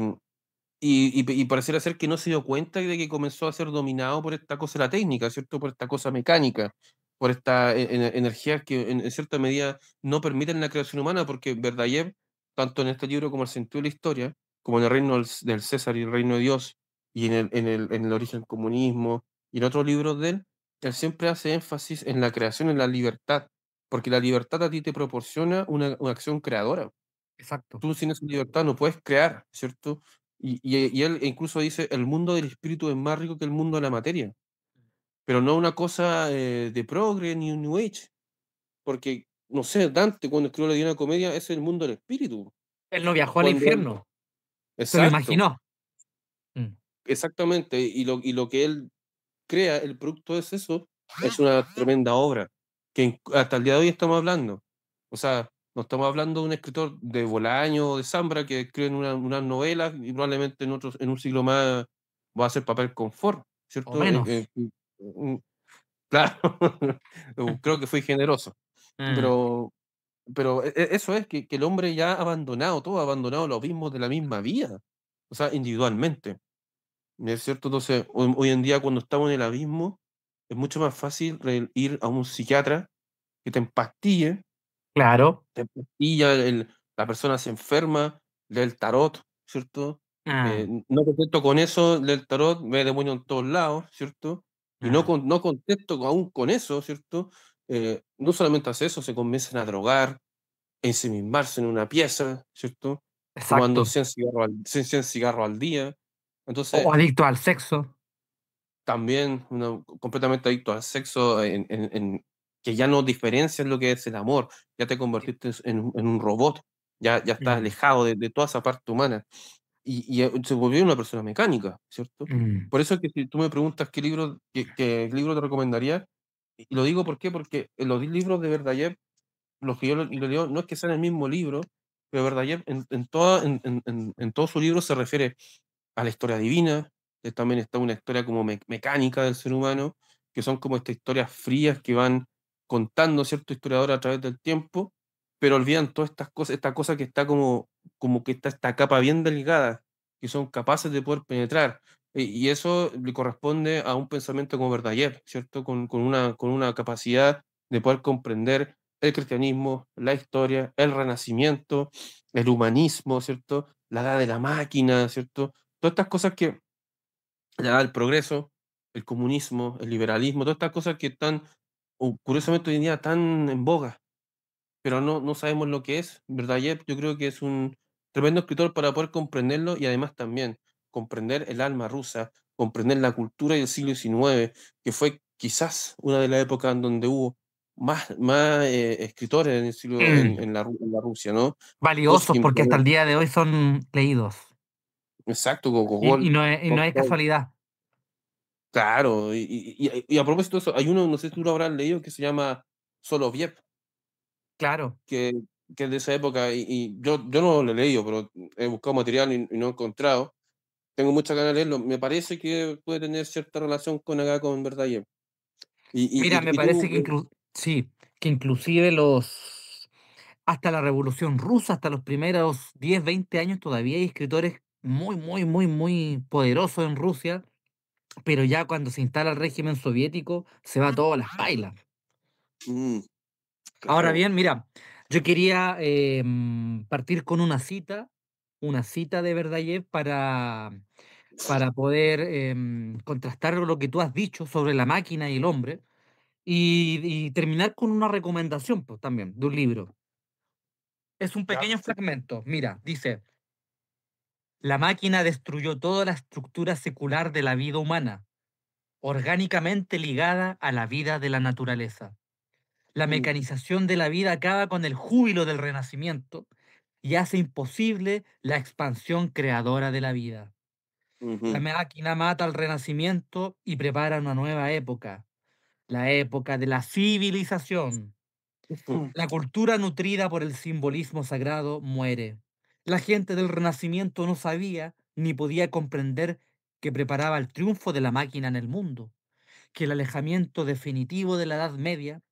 y pareciera ser que no se dio cuenta de que comenzó a ser dominado por esta cosa de la técnica, ¿cierto? Por esta cosa mecánica, por esta energía que en cierta medida no permiten la creación humana, porque Verdayev, tanto en este libro como El sentido de la historia, como en el reino del César y el reino de Dios, y en el origen del comunismo, y en otros libros de él siempre hace énfasis en la creación, en la libertad, porque la libertad a ti te proporciona una acción creadora. exacto. Tú sin esa libertad no puedes crear, ¿cierto? Y él incluso dice, el mundo del espíritu es más rico que el mundo de la materia, pero no una cosa de progre ni un New Age, porque, no sé, Dante cuando escribió la Divina Comedia es el mundo del espíritu. Él no viajó al Cuando él- infierno, se lo exacto, imaginó. Mm, exactamente, y lo que él crea, el producto es eso, es una tremenda obra, que hasta el día de hoy estamos hablando. O sea, no estamos hablando de un escritor de Bolaño o de Zambra que escriben unas novelas y probablemente en un siglo más va a hacer papel confort, o ¿cierto? menos. Mm, claro, creo que fui generoso, Mm, pero eso es que el hombre ya ha abandonado todo, ha abandonado los abismos de la misma vida, o sea, individualmente. ¿Es cierto? Entonces, hoy en día cuando estamos en el abismo, es mucho más fácil ir a un psiquiatra que claro. te empastilla, la persona se enferma, lee el tarot, ¿cierto? Ah, No contento con eso, lee el tarot, ve demonios en todos lados, ¿cierto? Y no, ah, no contento aún con eso, ¿cierto? No solamente hace eso, se comienzan a drogar, a ensimismarse en una pieza, ¿cierto? Fumando exacto. 100 cigarros 100 cigarros al día. O Entonces, adicto al sexo. también completamente adicto al sexo, que ya no diferencias lo que es el amor, ya te convertiste en un robot, ya estás Mm, alejado de toda esa parte humana y se volvió una persona mecánica, ¿cierto? mm, Por eso es que si tú me preguntas qué libro te recomendaría, y lo digo ¿por qué? Porque en los libros de Verdayev, los que yo lo leo, no es que sean el mismo libro, pero Verdayev en todo su libro se refiere a la historia divina, también está una historia como mecánica del ser humano, que son como estas historias frías que van contando cierto historiador a través del tiempo, pero olvidan todas estas cosas, esta cosa que está como que está esta capa bien delgada, que son capaces de poder penetrar. Y eso le corresponde a un pensamiento como Verdaguer, ¿cierto? Con una capacidad de poder comprender el cristianismo, la historia, el renacimiento, el humanismo, ¿cierto? La edad de la máquina, ¿cierto? Todas estas cosas que, ya el progreso, el comunismo, el liberalismo, todas estas cosas que están, curiosamente hoy en día, tan en boga, pero no sabemos lo que es. Verdayev yo creo que es un tremendo escritor para poder comprenderlo y además también comprender el alma rusa, comprender la cultura del siglo XIX, que fue quizás una de las épocas en donde hubo más escritores en el siglo, mm. en la Rusia, ¿no? Valiosos Pushkin, porque hasta el día de hoy son leídos. exacto, Y Gogol, no es casualidad. claro, y a propósito de eso, hay uno, no sé si tú lo habrás leído, que se llama Soloviev, Claro. que es de esa época, y yo no lo he leído, pero he buscado material y no he encontrado. Tengo muchas ganas de leerlo. Me parece que puede tener cierta relación con acá, con Verdaguer. Mira, me Y tú, parece que sí, que inclusive hasta la Revolución Rusa, hasta los primeros 10, 20 años, todavía hay escritores muy, muy, muy, muy poderosos en Rusia, pero ya cuando se instala el régimen soviético, se va todo a las pailas. mm, Ahora claro. bien, mira, yo quería partir con una cita de Verdayev para poder contrastar lo que tú has dicho sobre la máquina y el hombre y terminar con una recomendación pues, también de un libro. Es un Ya, pequeño perfecto. fragmento. Mira, dice, la máquina destruyó toda la estructura secular de la vida humana, orgánicamente ligada a la vida de la naturaleza. La Mm, mecanización de la vida acaba con el júbilo del renacimiento y hace imposible la expansión creadora de la vida. La ujú. máquina mata al renacimiento y prepara una nueva época, la época de la civilización. La cultura nutrida por el simbolismo sagrado muere. La gente del Renacimiento no sabía ni podía comprender que preparaba el triunfo de la máquina en el mundo, que el alejamiento definitivo de la Edad Media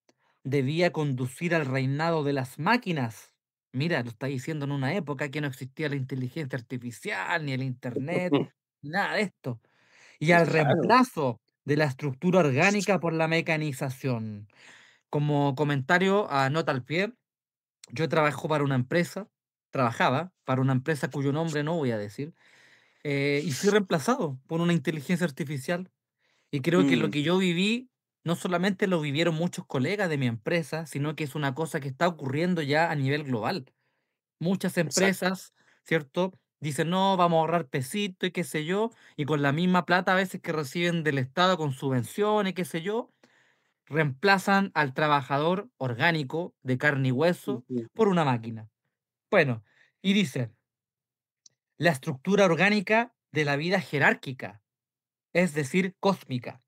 debía conducir al reinado de las máquinas. Mira, lo está diciendo en una época que no existía la inteligencia artificial, ni el Internet, nada de esto. Y al Claro. reemplazo de la estructura orgánica por la mecanización. Como comentario a nota al pie, yo trabajaba para una empresa cuyo nombre no voy a decir, y fui reemplazado por una inteligencia artificial. Y creo que lo Mm, que yo viví, no solamente lo vivieron muchos colegas de mi empresa, sino que es una cosa que está ocurriendo ya a nivel global. Muchas exacto. empresas, ¿cierto? Dicen, no, vamos a ahorrar pesito y qué sé yo, y con la misma plata a veces que reciben del Estado con subvenciones, qué sé yo, reemplazan al trabajador orgánico de carne y hueso Ujú, por una máquina. Bueno, y dice, la estructura orgánica de la vida jerárquica, es decir, cósmica.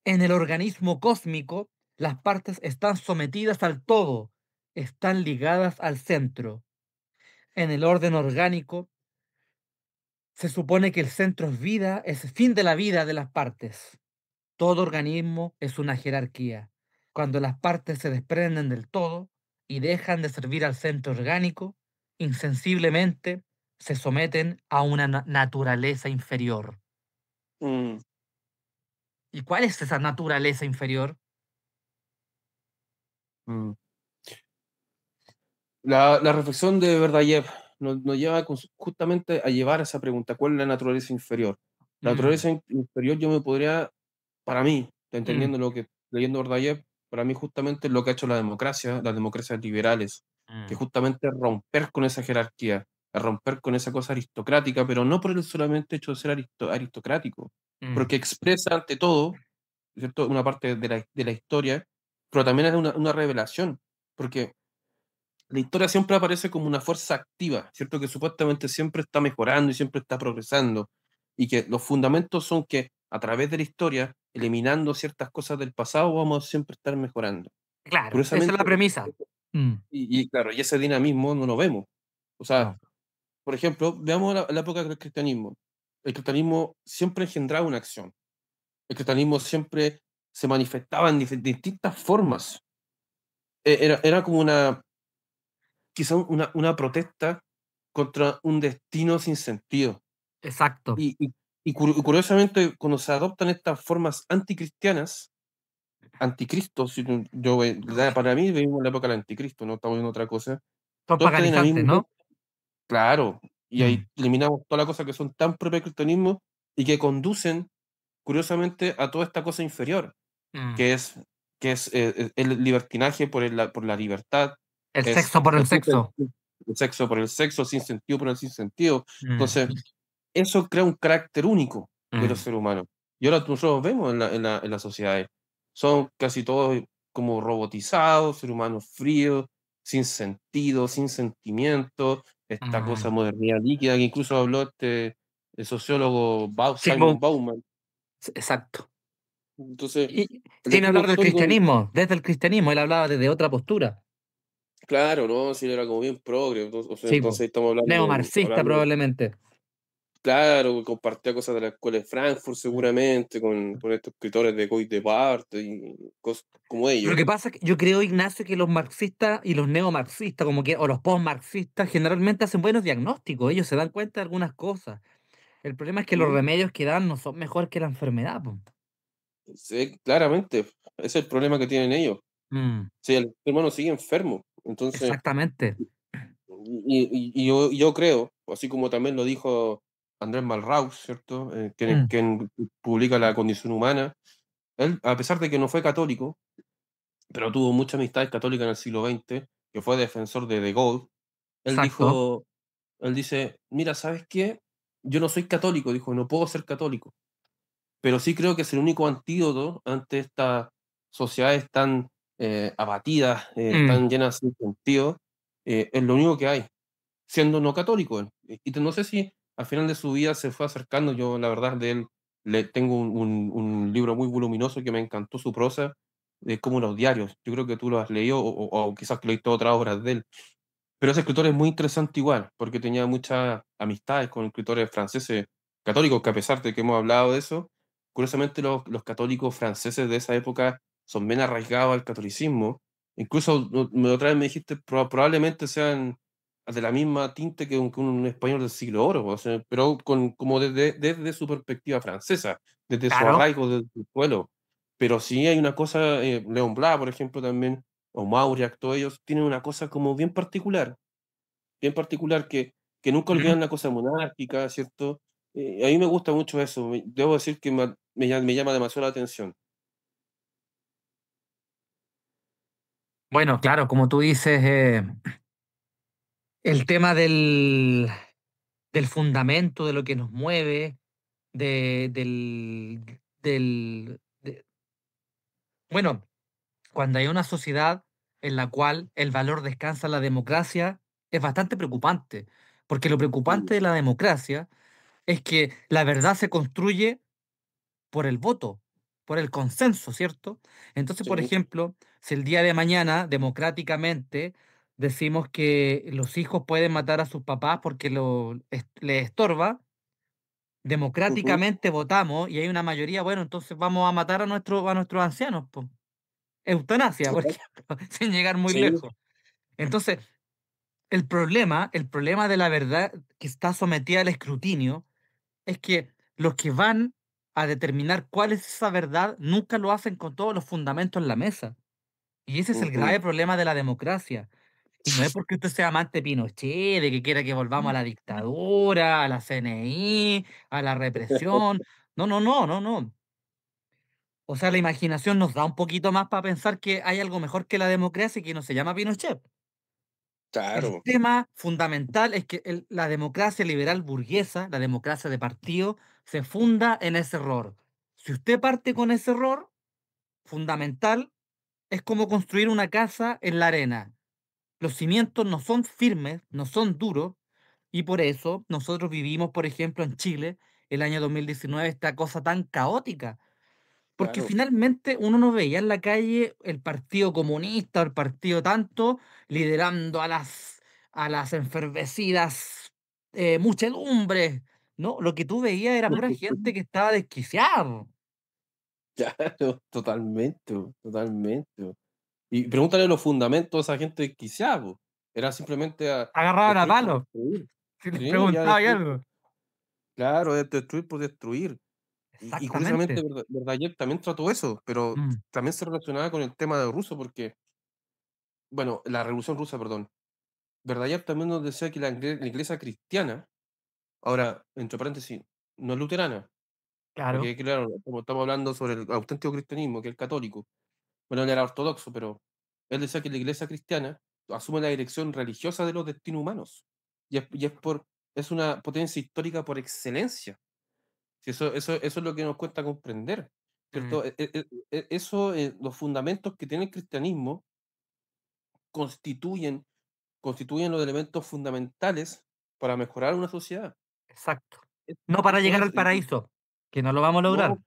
En el organismo cósmico, las partes están sometidas al todo, están ligadas al centro. En el orden orgánico, se supone que el centro es vida, es el fin de la vida de las partes. Todo organismo es una jerarquía. Cuando las partes se desprenden del todo y dejan de servir al centro orgánico, insensiblemente se someten a una naturaleza inferior. mm, ¿Y cuál es esa naturaleza inferior? mm. La reflexión de Verdayev nos lleva justamente a llevar a esa pregunta, ¿cuál es la naturaleza inferior? La Mm, naturaleza inferior yo me podría, para mí, mm, entendiendo lo que, leyendo Verdayev, para mí justamente es lo que ha hecho la democracia, las democracias liberales, que mm. justamente es romper con esa jerarquía, es romper con esa cosa aristocrática, pero no por el solamente hecho de ser aristocrático, Mm. porque expresa ante todo, ¿cierto? Una parte de la historia, pero también es una revelación, porque la historia siempre aparece como una fuerza activa, ¿cierto? Que supuestamente siempre está mejorando y siempre está progresando. Y que los fundamentos son que a través de la historia, eliminando ciertas cosas del pasado, vamos a siempre estar mejorando. Claro, esa es la Curiosamente, premisa. Mm, claro, y ese dinamismo no lo vemos. O sea, no, por ejemplo, veamos la época del cristianismo. El cristianismo siempre engendraba una acción. El cristianismo siempre se manifestaba en distintas formas. Era como quizá una protesta contra un destino sin sentido. exacto, Y curiosamente, cuando se adoptan estas formas anticristianas, anticristo, si para mí vivimos en la época del anticristo, no estamos en otra cosa, son todo este paganizantes, dinamismo, ¿no? claro, y Mm, ahí eliminamos todas las cosas que son tan propias del cristianismo y que conducen, curiosamente, a toda esta cosa inferior, mm. que es, el libertinaje por la libertad, El es sexo por el sexo. el sexo por el sexo, sin sentido por el sin sentido. Mm, Entonces, eso crea un carácter único de los mm, seres humanos. Y ahora nosotros vemos en las sociedades, son casi todos como robotizados, seres humanos fríos, sin sentido, sin sentimiento, esta cosa mm. de modernidad líquida que incluso habló el sociólogo Simon Sigmund, Bauman. exacto. Entonces, Y el sin destino hablar del histórico, cristianismo, desde el cristianismo, él hablaba desde otra postura. Claro, ¿no? Si él era como bien progre, Sí, entonces po. estamos Neomarxista hablando, probablemente. claro, compartía cosas de la escuela de Frankfurt Mm. seguramente, con estos escritores de Guy Debord y cosas como Lo ellos. que pasa es que yo creo, Ignacio, que los marxistas y los neomarxistas, como que, o los postmarxistas, generalmente hacen buenos diagnósticos. Ellos se dan cuenta de algunas cosas. El problema es que los Mm, remedios que dan no son mejor que la enfermedad, po. sí, claramente, ese es el problema que tienen ellos. Mm, Si el ser humano sigue enfermo, entonces, exactamente. yo creo, así como también lo dijo Andrés Malraux, ¿cierto? Mm, Quien publica La condición humana, él, a pesar de que no fue católico, pero tuvo muchas amistades católicas en el siglo XX, que fue defensor de Gaulle, él exacto. dijo, él dice, mira, ¿sabes qué? Yo no soy católico, dijo, no puedo ser católico, pero sí creo que es el único antídoto ante estas sociedades tan abatidas, Mm, tan llenas de sentido, es lo único que hay, siendo no católico él. No sé si al final de su vida se fue acercando, yo la verdad de él le tengo un libro muy voluminoso que me encantó su prosa, de como los diarios, yo creo que tú lo has leído o quizás que leíste otras obras de él, pero ese escritor es muy interesante igual, porque tenía muchas amistades con escritores franceses católicos, que a pesar de que hemos hablado de eso, curiosamente los católicos franceses de esa época son bien arraigados al catolicismo. Incluso otra vez me dijiste, probablemente sean de la misma tinte que un español del siglo oro, o sea, pero como desde su perspectiva francesa, desde su claro. arraigo, desde su pueblo. Pero sí hay una cosa, León Blas, por ejemplo, también, o Mauriac, todos ellos tienen una cosa como bien particular que nunca Mm. olvidan la cosa monárquica, ¿cierto? A mí me gusta mucho eso, debo decir que me llama demasiado la atención. Bueno, claro, como tú dices, el tema del fundamento, de lo que nos mueve, bueno, cuando hay una sociedad en la cual el valor descansa en la democracia, es bastante preocupante, porque lo Mm, preocupante de la democracia es que la verdad se construye por el voto, por el consenso, ¿cierto? Entonces, por sí, ejemplo, si el día de mañana, democráticamente, decimos que los hijos pueden matar a sus papás porque les estorba, ujú, democráticamente votamos y hay una mayoría, bueno, entonces vamos a matar a nuestros ancianos, po. Eutanasia, por exacto, ejemplo, sin llegar muy sí, lejos. Entonces, el problema de la verdad que está sometida al escrutinio es que los que van a determinar cuál es esa verdad nunca lo hacen con todos los fundamentos en la mesa. Y ese es el ujú. grave problema de la democracia. Y no es porque usted sea amante de Pinochet, de que quiera que volvamos a la dictadura, a la CNI, a la represión. No, no, no, no, no. O sea, la imaginación nos da un poquito más para pensar que hay algo mejor que la democracia y que no se llama Pinochet. El Claro, tema fundamental es que la democracia liberal burguesa, la democracia de partido, se funda en ese error. Si usted parte con ese error fundamental, es como construir una casa en la arena. Los cimientos no son firmes, no son duros, y por eso nosotros vivimos, por ejemplo, en Chile, el año 2019, esta cosa tan caótica. Porque claro. finalmente uno no veía en la calle el Partido Comunista o el Partido tanto liderando a las enfervecidas muchedumbres, ¿no? Lo que tú veías era pura gente que estaba desquiciada. Claro, totalmente, totalmente. Y pregúntale los fundamentos a esa gente desquiciada, po. Era simplemente a Agarraban a destruir por palo, destruir. si les Sí, ya preguntaba y destruir, algo. claro, es destruir por destruir. Y curiosamente, Exactamente. Verdaguer también trató eso, pero Mm, también se relacionaba con el tema de ruso, porque, bueno, la Revolución Rusa, perdón. Verdaguer también nos decía que la iglesia cristiana, ahora, entre paréntesis, no es luterana, claro. porque claro, como estamos hablando sobre el auténtico cristianismo, que es el católico, bueno, él era ortodoxo, pero él decía que la iglesia cristiana asume la dirección religiosa de los destinos humanos, es una potencia histórica por excelencia. Si eso es lo que nos cuesta comprender, Mm, ¿cierto? Eso, los fundamentos que tiene el cristianismo constituyen, constituyen los elementos fundamentales para mejorar una sociedad. exacto. No para Eso llegar es, al paraíso, que no lo vamos a lograr.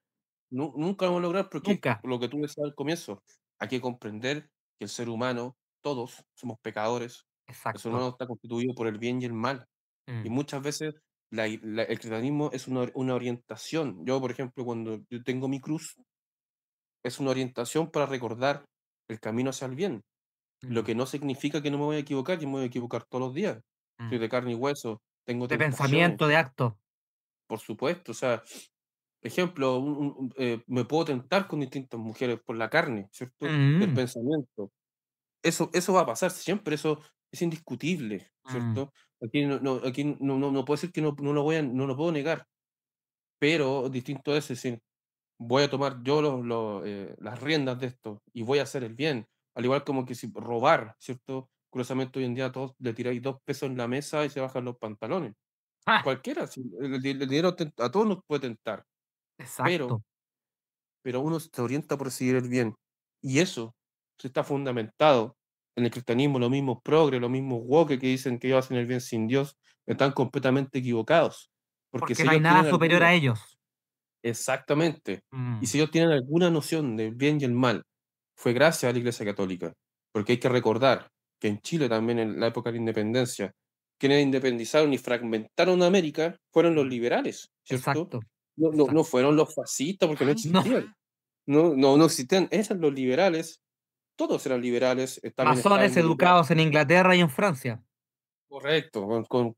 no, nunca lo vamos a lograr porque Nunca. lo que tú decías al comienzo, hay que comprender que el ser humano todos somos pecadores. El ser Exacto. humano está constituido por el bien y el mal. Y Mm, muchas veces el cristianismo es una orientación. Yo, por ejemplo, cuando yo tengo mi cruz, es una orientación para recordar el camino hacia el bien. Lo mm, que no significa que no me voy a equivocar, yo me voy a equivocar todos los días. Soy mm. de carne y hueso, tengo De tentaciones, pensamiento, de acto. por supuesto. O sea, ejemplo, me puedo tentar con distintas mujeres por la carne, ¿cierto? Del Mm, pensamiento. Eso va a pasar siempre, eso es indiscutible, mm. ¿cierto? Aquí no puedo decir que no lo puedo negar, pero distinto es decir, voy a tomar yo las riendas de esto y voy a hacer el bien. Al igual como que si robar, ¿cierto? Curiosamente hoy en día a todos le tiráis 2 pesos en la mesa y se bajan los pantalones. ¡Ah! Cualquiera, si el dinero a todos nos puede tentar, pero, Exacto. pero uno se orienta por seguir el bien. Y eso se está fundamentado en el cristianismo. Los mismos progres, los mismos woke que dicen que ellos hacen el bien sin Dios, están completamente equivocados. Porque Porque si no hay ellos nada tienen superior alguna. a ellos. Exactamente. Y Mm, si ellos tienen alguna noción del bien y el mal, fue gracias a la Iglesia Católica. Porque hay que recordar que en Chile también, en la época de la independencia, quienes independizaron y fragmentaron América fueron los mm. liberales, ¿cierto? Exacto. No Exacto. fueron los fascistas porque no No. existían. No existían. Eran los liberales, todos eran liberales. También Masones estaban militares. educados en Inglaterra y en Francia. Correcto,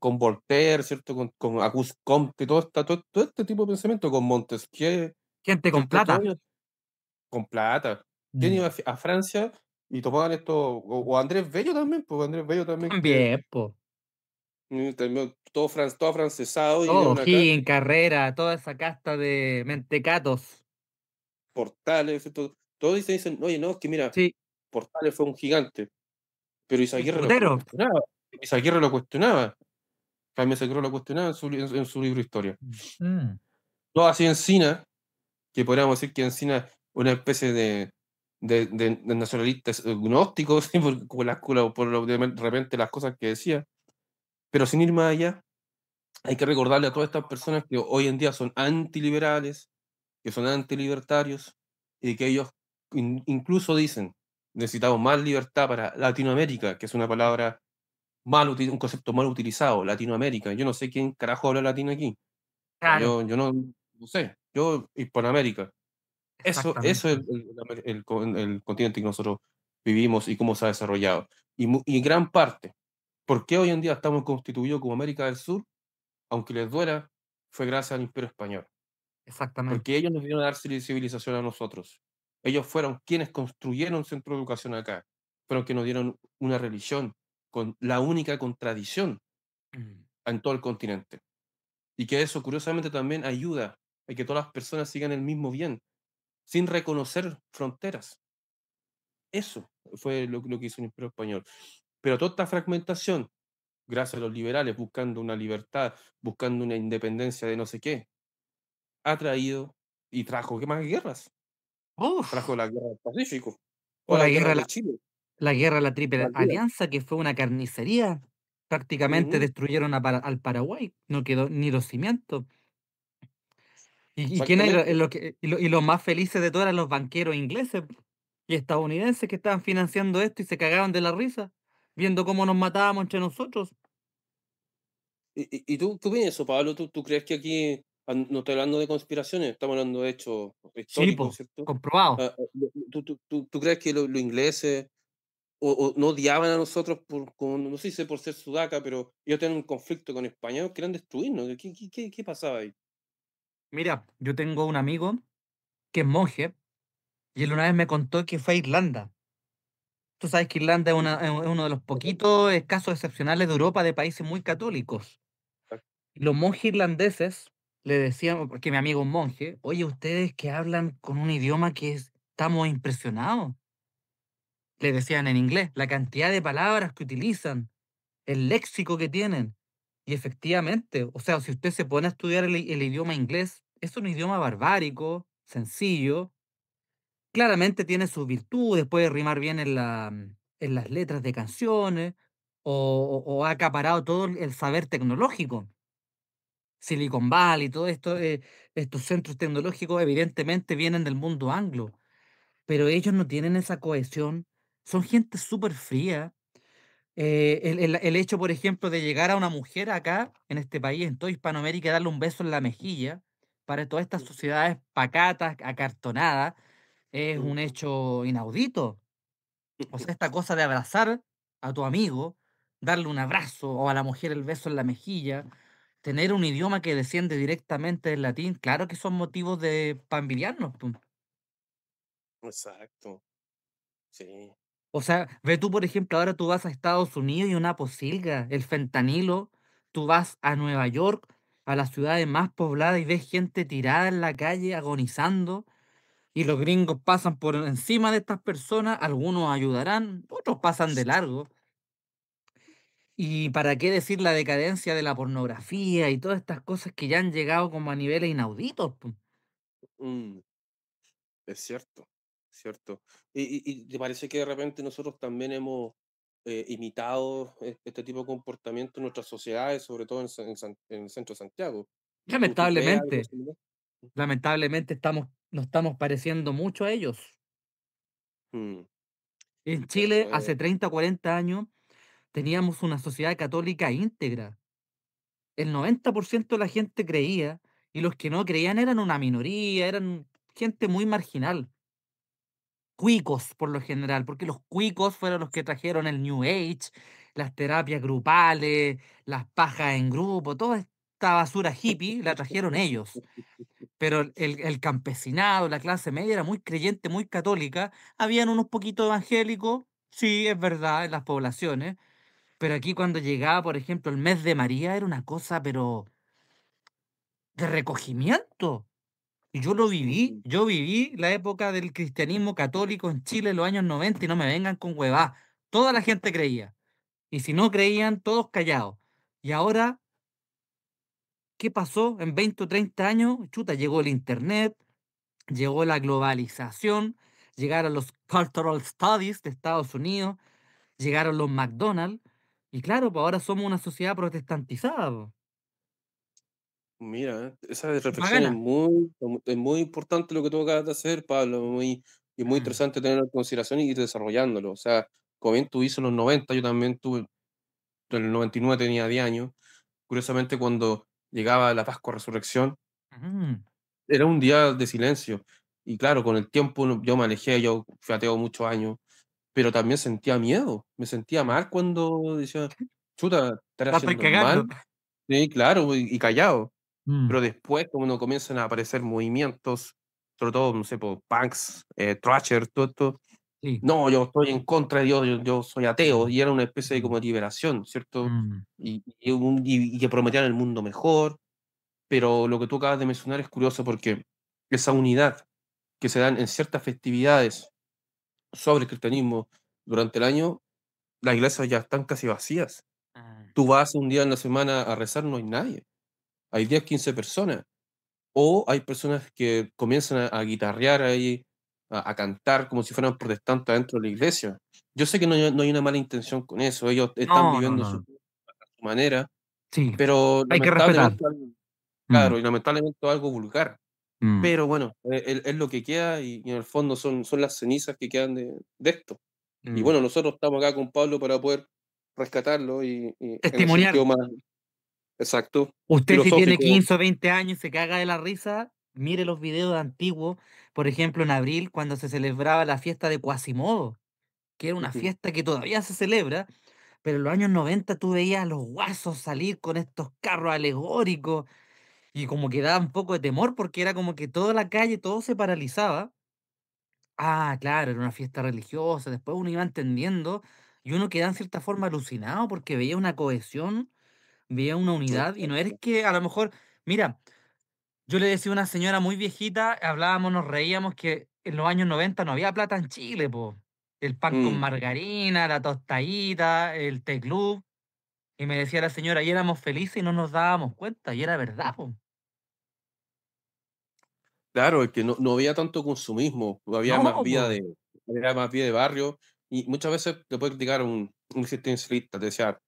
con Voltaire, ¿cierto? Con Auguste Comte, todo este tipo de pensamiento, con Montesquieu, Gente con ¿cierto? Todos plata. con plata. ¿Quién Mm. iba a Francia y tomaban esto? O Andrés Bello también, pues Andrés Bello también que También, po. también todo afrancesado y Todo, llegaron acá, Higgins, Carrera, toda esa casta de mentecatos. Portales, todos dicen, oye, no, es que mira, Sí, Portales fue un gigante, pero un Izaguirre lo frutero. cuestionaba. Izaguirre lo cuestionaba. Jaime Izaguirre lo cuestionaba en su libro Historia. Mm, Todo así Encina, que podríamos decir que Encina es una especie de nacionalistas gnósticos, ¿sí? De repente las cosas que decía, pero sin ir más allá. Hay que recordarle a todas estas personas que hoy en día son antiliberales, que son antilibertarios, y que ellos incluso dicen, necesitamos más libertad para Latinoamérica, que es una palabra un concepto mal utilizado, Latinoamérica. Yo no sé quién carajo habla latino aquí. O sea, claro, yo no sé, yo Hispanoamérica. Eso es exactamente. el continente que nosotros vivimos y cómo se ha desarrollado. Y en gran parte, ¿por qué hoy en día estamos constituidos como América del Sur? Aunque les duela, fue gracias al Imperio Español, Exactamente. porque ellos nos dieron a dar civilización a nosotros. Ellos fueron quienes construyeron centro de educación acá, fueron quienes nos dieron una religión con la única contradicción Mm. en todo el continente. Y que eso, curiosamente, también ayuda a que todas las personas sigan el mismo bien, sin reconocer fronteras. Eso fue lo que hizo el Imperio Español. Pero toda esta fragmentación, gracias a los liberales buscando una libertad, buscando una independencia de no sé qué, ha traído y trajo ¿qué más guerras? Trajo Uf, la guerra del Pacífico o o las guerras de Chile, la guerra de la Triple Malvinas. Alianza, que fue una carnicería. Prácticamente Ujú, destruyeron al Paraguay. No quedó ni los cimientos. ¿Y quién era? exactamente. Y los más felices de todos eran los banqueros ingleses y estadounidenses que estaban financiando esto y se cagaban de la risa, viendo cómo nos matábamos entre nosotros. ¿Y tú qué opinas de eso, Pablo? ¿Tú crees que aquí no estoy hablando de conspiraciones, estamos hablando de hechos Sí, históricos, pues, ¿cierto? comprobado. ¿Tú crees que los ingleses o no odiaban a nosotros no sé si por ser sudaca, pero ellos tienen un conflicto con España, ellos querían destruirnos? ¿Qué pasaba ahí? Mira, yo tengo un amigo que es monje y él una vez me contó que fue a Irlanda. Tú sabes que Irlanda es uno de los poquitos casos excepcionales de Europa de países muy católicos. Los monjes irlandeses le decían, porque mi amigo es monje, oye, ustedes que hablan con un idioma estamos impresionados. Le decían en inglés, la cantidad de palabras que utilizan, el léxico que tienen. Y efectivamente, o sea, si usted se pone a estudiar el idioma inglés, es un idioma barbárico, sencillo, claramente tiene sus virtudes, puede rimar bien en las letras de canciones, o ha acaparado todo el saber tecnológico. Silicon Valley, todo esto, estos centros tecnológicos evidentemente vienen del mundo anglo, pero ellos no tienen esa cohesión son gente súper fría. El hecho, por ejemplo, de llegar a una mujer acá, en este país, en toda Hispanoamérica, y darle un beso en la mejilla, para todas estas sociedades pacatas, acartonadas, es un hecho inaudito. O sea, esta cosa de abrazar a tu amigo, darle un abrazo o a la mujer el beso en la mejilla, tener un idioma que desciende directamente del latín, claro que son motivos de para envidiarnos, pum. Exacto, sí. O sea, ve tú, por ejemplo, ahora tú vas a Estados Unidos y una posilga, el fentanilo, tú vas a Nueva York, a las ciudades más pobladas y ves gente tirada en la calle agonizando y los gringos pasan por encima de estas personas, algunos ayudarán, otros pasan de largo. ¿Y para qué decir la decadencia de la pornografía y todas estas cosas que ya han llegado como a niveles inauditos, po? Mm, es cierto, cierto. ¿Y te parece que de repente nosotros también hemos imitado este tipo de comportamiento en nuestras sociedades, sobre todo en el centro de Santiago? ¿Tú crees algo Lamentablemente, similar? lamentablemente nos estamos pareciendo mucho a ellos. Mm, En Chile, cierto, hace 30 o 40 años, teníamos una sociedad católica íntegra. El 90% de la gente creía y los que no creían eran una minoría, eran gente muy marginal. Cuicos por lo general, porque los cuicos fueron los que trajeron el New Age, las terapias grupales, las pajas en grupo, toda esta basura hippie la trajeron ellos. Pero el campesinado, la clase media era muy creyente, muy católica. Habían unos poquitos evangélicos, sí, es verdad, en las poblaciones. Pero aquí cuando llegaba, por ejemplo, el mes de María era una cosa, pero de recogimiento. Y Ujú. yo viví la época del cristianismo católico en Chile en los años 90 y no me vengan con huevá. Toda la gente creía. Y si no creían, todos callados. Y ahora, ¿qué pasó? En 20 o 30 años, chuta, llegó el internet, llegó la globalización, llegaron los Cultural Studies de Estados Unidos, llegaron los McDonald's. Y claro, pues ahora somos una sociedad protestantizada, po, Mira, esa y reflexión pagana. es muy importante lo que tú acabas de hacer, Pablo, y muy Mm, interesante tenerlo en consideración y ir desarrollándolo. O sea, como bien tú dices en los 90, yo también tuve, en el 99 tenía 10 años. Curiosamente, cuando llegaba la Pascua Resurrección, mm, era un día de silencio. Y claro, con el tiempo yo me alejé, yo fui ateo muchos años, pero también sentía miedo, me sentía mm. mal cuando decía, chuta, estaré La estoy haciendo cagando. mal. Sí, claro, y callado. Mm, Pero después, como no comienzan a aparecer movimientos, sobre todo, no sé, por punks, thrasher, todo esto, sí. no, yo estoy en contra de Dios, yo soy ateo, Mm, y era una especie de mm, como liberación, ¿cierto? mm. Y que prometían el mundo mejor, pero lo que tú acabas de mencionar es curioso porque esa unidad que se dan en ciertas festividades sobre el cristianismo durante el año, las iglesias ya están casi vacías. Ah. Tú vas un día en la semana a rezar, no hay nadie, hay 10 15 personas. O hay personas que comienzan a guitarrear ahí, a cantar como si fueran protestantes dentro de la iglesia. Yo sé que no hay una mala intención con eso, ellos están No, no, viviendo su, no. su manera, Sí, pero hay que respetar. lamentablemente, Mm, claro, y lamentablemente algo vulgar. mm, Pero bueno, es lo que queda y en el fondo son las cenizas que quedan de esto. Y mm. bueno, nosotros estamos acá con Pablo para poder rescatarlo y en el Testimoniar. sentido más exacto, Usted si tiene filosófico. 15 o 20 años y se caga de la risa, mire los videos antiguos, por ejemplo en abril, cuando se celebraba la fiesta de Quasimodo, que era una fiesta que todavía se celebra, pero en los años 90 tú veías a los guasos salir con estos carros alegóricos y como que daba un poco de temor porque era como que toda la calle, todo se paralizaba. Ah, claro, era una fiesta religiosa, después uno iba entendiendo y uno quedaba en cierta forma alucinado porque veía una cohesión, veía una unidad y no eres que a lo mejor, mira, yo le decía a una señora muy viejita, hablábamos, nos reíamos que en los años 90 no había plata en Chile, po. El pan con Mm. margarina, la tostadita, el té club, y me decía la señora, y éramos felices y no nos dábamos cuenta, y era verdad, po. Claro, es que no había tanto consumismo, había más No, vida po. era más vida de barrio, y muchas veces te puede criticar un existencialista, te decía,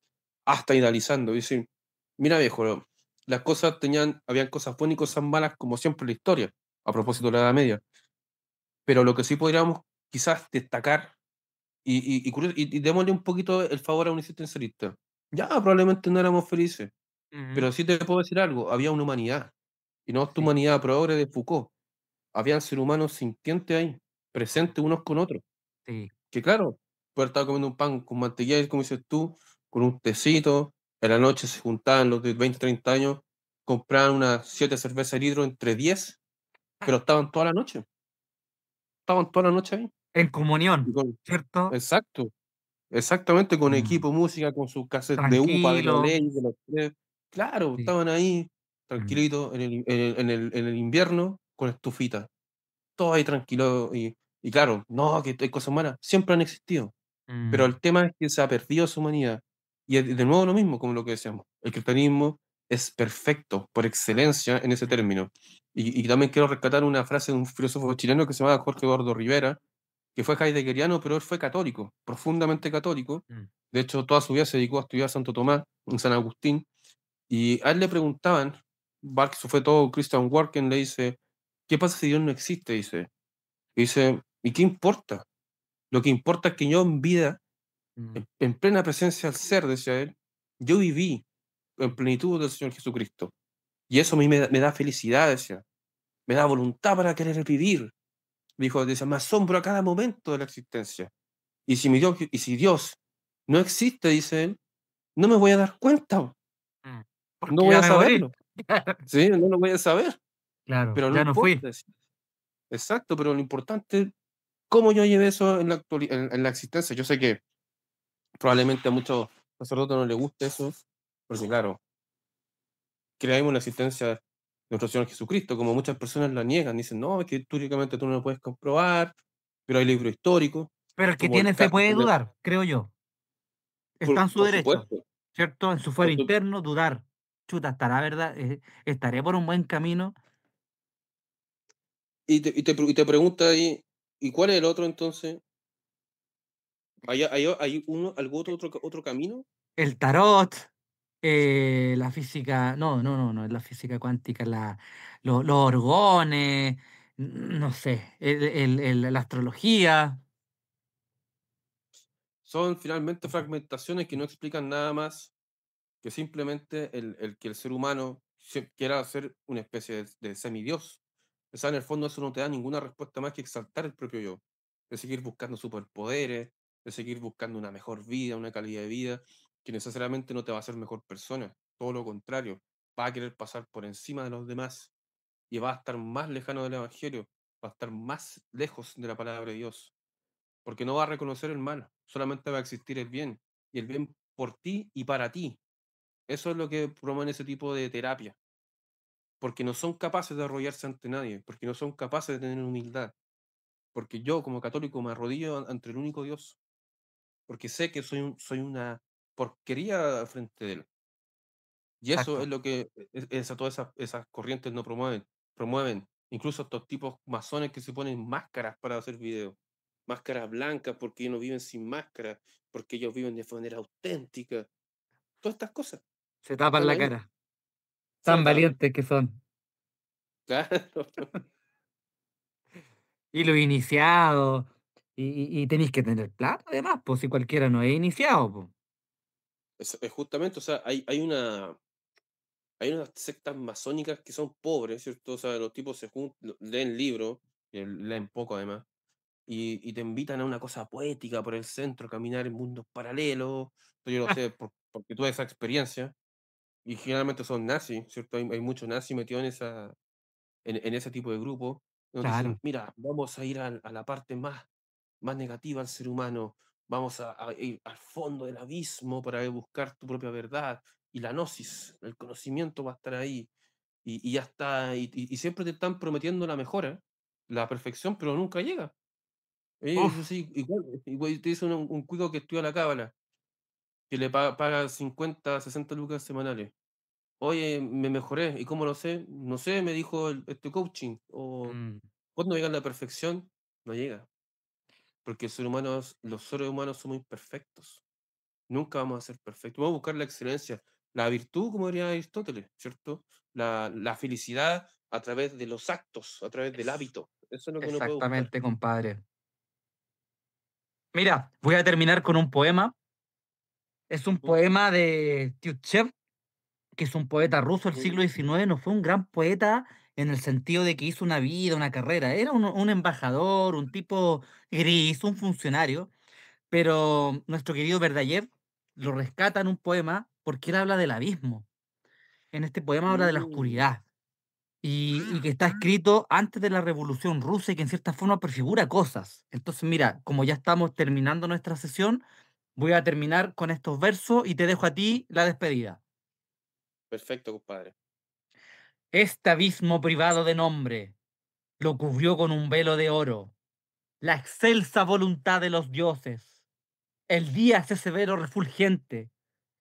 hasta idealizando, y decir, mira viejo, las cosas habían cosas buenas y cosas malas como siempre en la historia, a propósito de la Edad Media, pero lo que sí podríamos quizás destacar y démosle un poquito el favor a un existencialista. Ya, probablemente no éramos felices, Ujú. pero sí te puedo decir algo, había una humanidad, y no esta Sí, humanidad progre de Foucault. Habían ser humanos sintientes ahí, presentes unos con otros. sí. Que claro, puede estar comiendo un pan con mantequilla, como dices tú, con un tecito, en la noche se juntaban los de 20, 30 años, compraban unas 7 cervezas de litro entre 10, pero estaban toda la noche ahí. En Y comunión, ¿cierto? exacto, exactamente, con Mm. equipo, música, con sus cassettes de UPA, de la Tranquilo. ley, de los tres. Claro, Sí. estaban ahí, Mm, tranquilitos, en el invierno, con estufita, todo ahí tranquilo. Y claro, no, que hay cosas malas, siempre han existido. Pero mm, el tema es que se ha perdido su humanidad. Y es de nuevo lo mismo, como lo que decíamos. El cristianismo es perfecto, por excelencia, en ese mm, término. Y también quiero rescatar una frase de un filósofo chileno que se llama Jorge Eduardo Rivera, que fue heideggeriano, pero él fue católico, profundamente católico. mm, De hecho, toda su vida se dedicó a estudiar Santo Tomás en San Agustín. Y a él le preguntaban, Barks fue todo Christian Worken, le dice, ¿qué pasa si Dios no existe? Dice, ¿y qué importa? Lo que importa es que yo en vida mm, en plena presencia del ser, decía él, yo viví en plenitud del Señor Jesucristo. Y eso a mí me da felicidad, decía, me da voluntad para querer vivir. Dijo, decía, me asombro a cada momento de la existencia. Y si Dios no existe, dice él, no me voy a dar cuenta, mm. no Porque voy ya a me morí. saberlo, ¿sí? No lo voy a saber, Claro, pero no ya no importa, fui. decía. Exacto, pero lo importante es cómo yo llevé eso en la existencia. Yo sé que probablemente a muchos sacerdotes no les guste eso, porque claro, creemos la existencia de nuestro Señor Jesucristo, como muchas personas la niegan, dicen, no, es que históricamente tú no lo puedes comprobar, pero hay libros históricos, Pero el que como el tiene fe caso puede de... dudar, creo yo. Está Por, en su por derecho, supuesto, ¿cierto? En su fuero por su- interno, dudar. Chuta, ¿estará verdad? ¿Estaré por un buen camino? y te pregunta ahí, ¿y cuál es el otro entonces? ¿Hay algún otro camino? El tarot, la física, no, es la física cuántica, los orgones, no sé, la astrología. Son finalmente fragmentaciones que no explican nada más que simplemente el que el ser humano quiera ser una especie de semidios. O sea, en el fondo eso no te da ninguna respuesta más que exaltar el propio yo, de seguir buscando superpoderes, de seguir buscando una mejor vida, una calidad de vida, que necesariamente no te va a hacer mejor persona, todo lo contrario, va a querer pasar por encima de los demás y va a estar más lejano del Evangelio, va a estar más lejos de la palabra de Dios, porque no va a reconocer el mal, solamente va a existir y el bien por ti y para ti. Eso es lo que promueve ese tipo de terapia, porque no son capaces de arrodillarse ante nadie, porque no son capaces de tener humildad, porque yo como católico me arrodillo ante el único Dios, porque sé que soy una porquería frente de Él. Y eso es Exacto. lo que todas esas corrientes no promueven. Promueven incluso estos tipos masones que se ponen máscaras para hacer videos. Máscaras blancas porque ellos no viven sin máscara, porque ellos viven de manera auténtica. Todas estas cosas Se tapan están la ahí. cara. Se Tan la tapan. valientes que son. Claro. Y los iniciados. Y tenéis que tener plata, además, pues si cualquiera no es iniciado, pues. Es justamente, o sea, hay unas sectas masónicas que son pobres, ¿cierto? O sea, los tipos se juntan, leen libros, leen poco además, y te invitan a una cosa poética por el centro, caminar en mundos paralelos. Esto yo lo sé porque tuve esa experiencia, y generalmente son nazis, ¿cierto? Hay muchos nazis metidos en ese tipo de grupo. Nos dicen, Claro, mira, vamos a ir a la parte más negativa del ser humano, vamos a ir al fondo del abismo para buscar tu propia verdad, y la gnosis, el conocimiento va a estar ahí, y ya está, y siempre te están prometiendo la mejora, la perfección, pero nunca llega. Eso uf, sí, igual te dice un cuico que estudia la cábala, que le paga 50, 60 lucas semanales. Oye, me mejoré, ¿y cómo lo sé? No sé, me dijo este coaching. O mm, cuando llega la perfección, no llega. Porque los seres humanos somos imperfectos. Nunca vamos a ser perfectos. Vamos a buscar la excelencia, la virtud, como diría Aristóteles, ¿cierto? La felicidad a través de los actos, a través del hábito. Eso es lo que uno puede buscar. exactamente, compadre. Mira, voy a terminar con un poema. Es un Ujú, poema de Tyutchev, que es un poeta ruso del ujú. siglo XIX. No fue un gran poeta en el sentido de que hizo una vida, una carrera. Era un embajador, un tipo gris, un funcionario. Pero nuestro querido Verdayev lo rescata en un poema porque él habla del abismo. En este poema habla de la Mm. oscuridad. Y que está escrito antes de la Revolución Rusa y que en cierta forma prefigura cosas. Entonces, mira, como ya estamos terminando nuestra sesión, voy a terminar con estos versos y te dejo a ti la despedida. Perfecto, compadre. Este abismo privado de nombre lo cubrió con un velo de oro, la excelsa voluntad de los dioses. El día ese severo refulgente.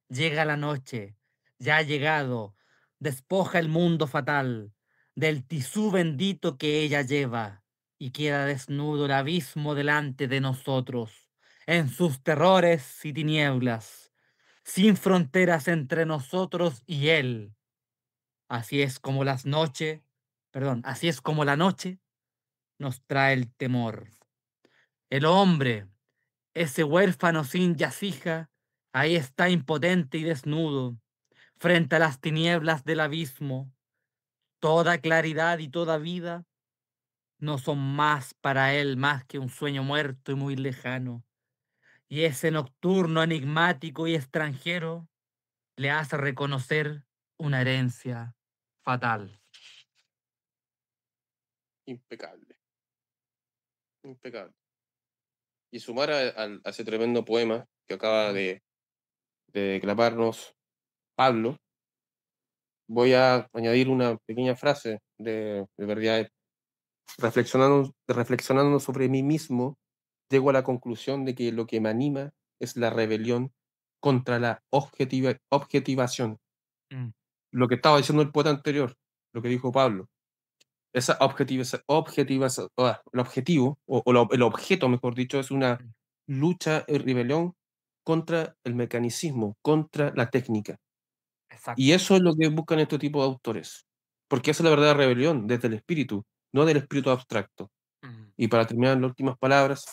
Llega la noche, ya ha llegado, despoja el mundo fatal del tisú bendito que ella lleva, y queda desnudo el abismo delante de nosotros, en sus terrores y tinieblas, sin fronteras entre nosotros y él. Así es como las noches, perdón, así es como la noche nos trae el temor. El hombre, ese huérfano sin yacija, ahí está impotente y desnudo frente a las tinieblas del abismo. Toda claridad y toda vida no son más para él más que un sueño muerto y muy lejano. Y ese nocturno enigmático y extranjero le hace reconocer una herencia fatal. Impecable, impecable. Y sumar a ese tremendo poema que acaba de declamarnos Pablo, voy a añadir una pequeña frase de verdad. Reflexionando sobre mí mismo, llego a la conclusión de que lo que me anima es la rebelión contra la objetivación. Mm, Lo que estaba diciendo el poeta anterior, lo que dijo Pablo. Esa el objetivo, el objeto, mejor dicho, es una mm, lucha y rebelión contra el mecanicismo, contra la técnica. Y exacto. eso es lo que buscan este tipo de autores. Porque esa es la verdadera rebelión, desde el espíritu, no del espíritu abstracto. Mm, Y para terminar, las últimas palabras,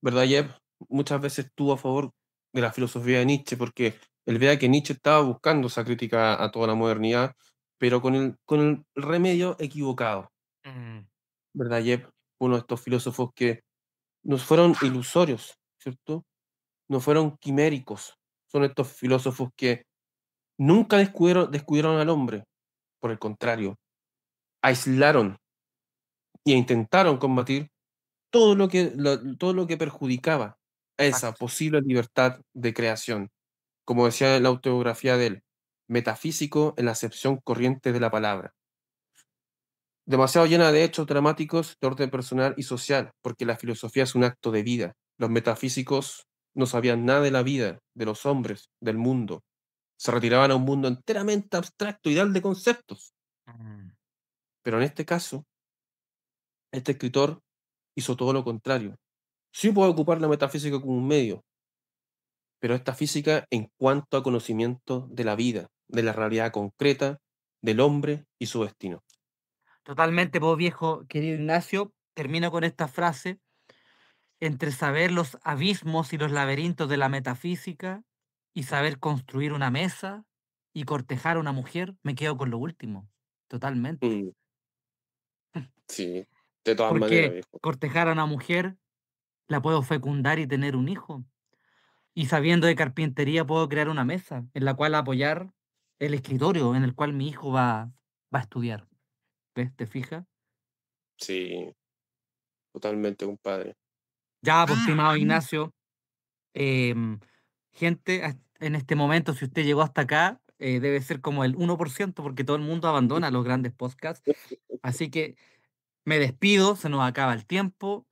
¿verdad, Jeb? Muchas veces estuvo a favor de la filosofía de Nietzsche, porque él veía que Nietzsche estaba buscando esa crítica a toda la modernidad, pero con el remedio equivocado, mm, ¿verdad, Jeb? Uno de estos filósofos que nos fueron ilusorios, ¿cierto? No fueron quiméricos. Son estos filósofos que nunca descubrieron al hombre, por el contrario, aislaron e intentaron combatir todo lo que perjudicaba a esa exacto. posible libertad de creación. Como decía en la autobiografía de él, metafísico en la acepción corriente de la palabra. Demasiado llena de hechos dramáticos de orden personal y social, porque la filosofía es un acto de vida. Los metafísicos no sabían nada de la vida, de los hombres, del mundo. Se retiraban a un mundo enteramente abstracto y ideal de conceptos. Mm. Pero en este caso, este escritor hizo todo lo contrario. Sí puede ocupar la metafísica como un medio, pero esta física en cuanto a conocimiento de la vida, de la realidad concreta, del hombre y su destino. Totalmente, vos viejo, querido Ignacio, termino con esta frase. Entre saber los abismos y los laberintos de la metafísica y saber construir una mesa y cortejar a una mujer, me quedo con lo último, totalmente. Mm, sí, de todas maneras, Porque viejo. cortejar a una mujer la puedo fecundar y tener un hijo. Y sabiendo de carpintería puedo crear una mesa en la cual apoyar el escritorio en el cual mi hijo va a estudiar. ¿Ves? ¿Te fijas? Sí, totalmente, compadre. Ya, pues, estimado Ignacio, Em, gente, en este momento, si usted llegó hasta acá, debe ser como el 1% porque todo el mundo abandona los grandes podcasts. Así que me despido, se nos acaba el tiempo.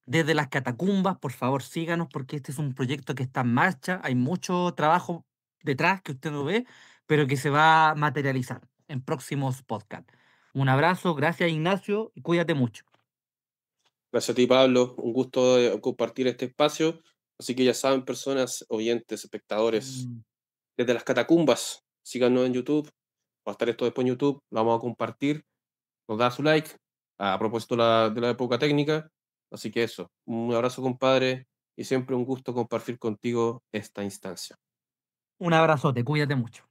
Desde las catacumbas, por favor, síganos porque este es un proyecto que está en marcha. Hay mucho trabajo detrás que usted no ve, pero que se va a materializar en próximos podcasts. Un abrazo, gracias Ignacio y cuídate mucho. Gracias a ti, Pablo. Un gusto compartir este espacio. Así que ya saben, personas, oyentes, espectadores, Mm, desde las catacumbas, síganos en YouTube. Va a estar esto después en YouTube. Lo vamos a compartir. Nos da su like. A propósito de la época técnica. Así que eso, un abrazo, compadre, y siempre un gusto compartir contigo esta instancia. Un abrazote, cuídate mucho.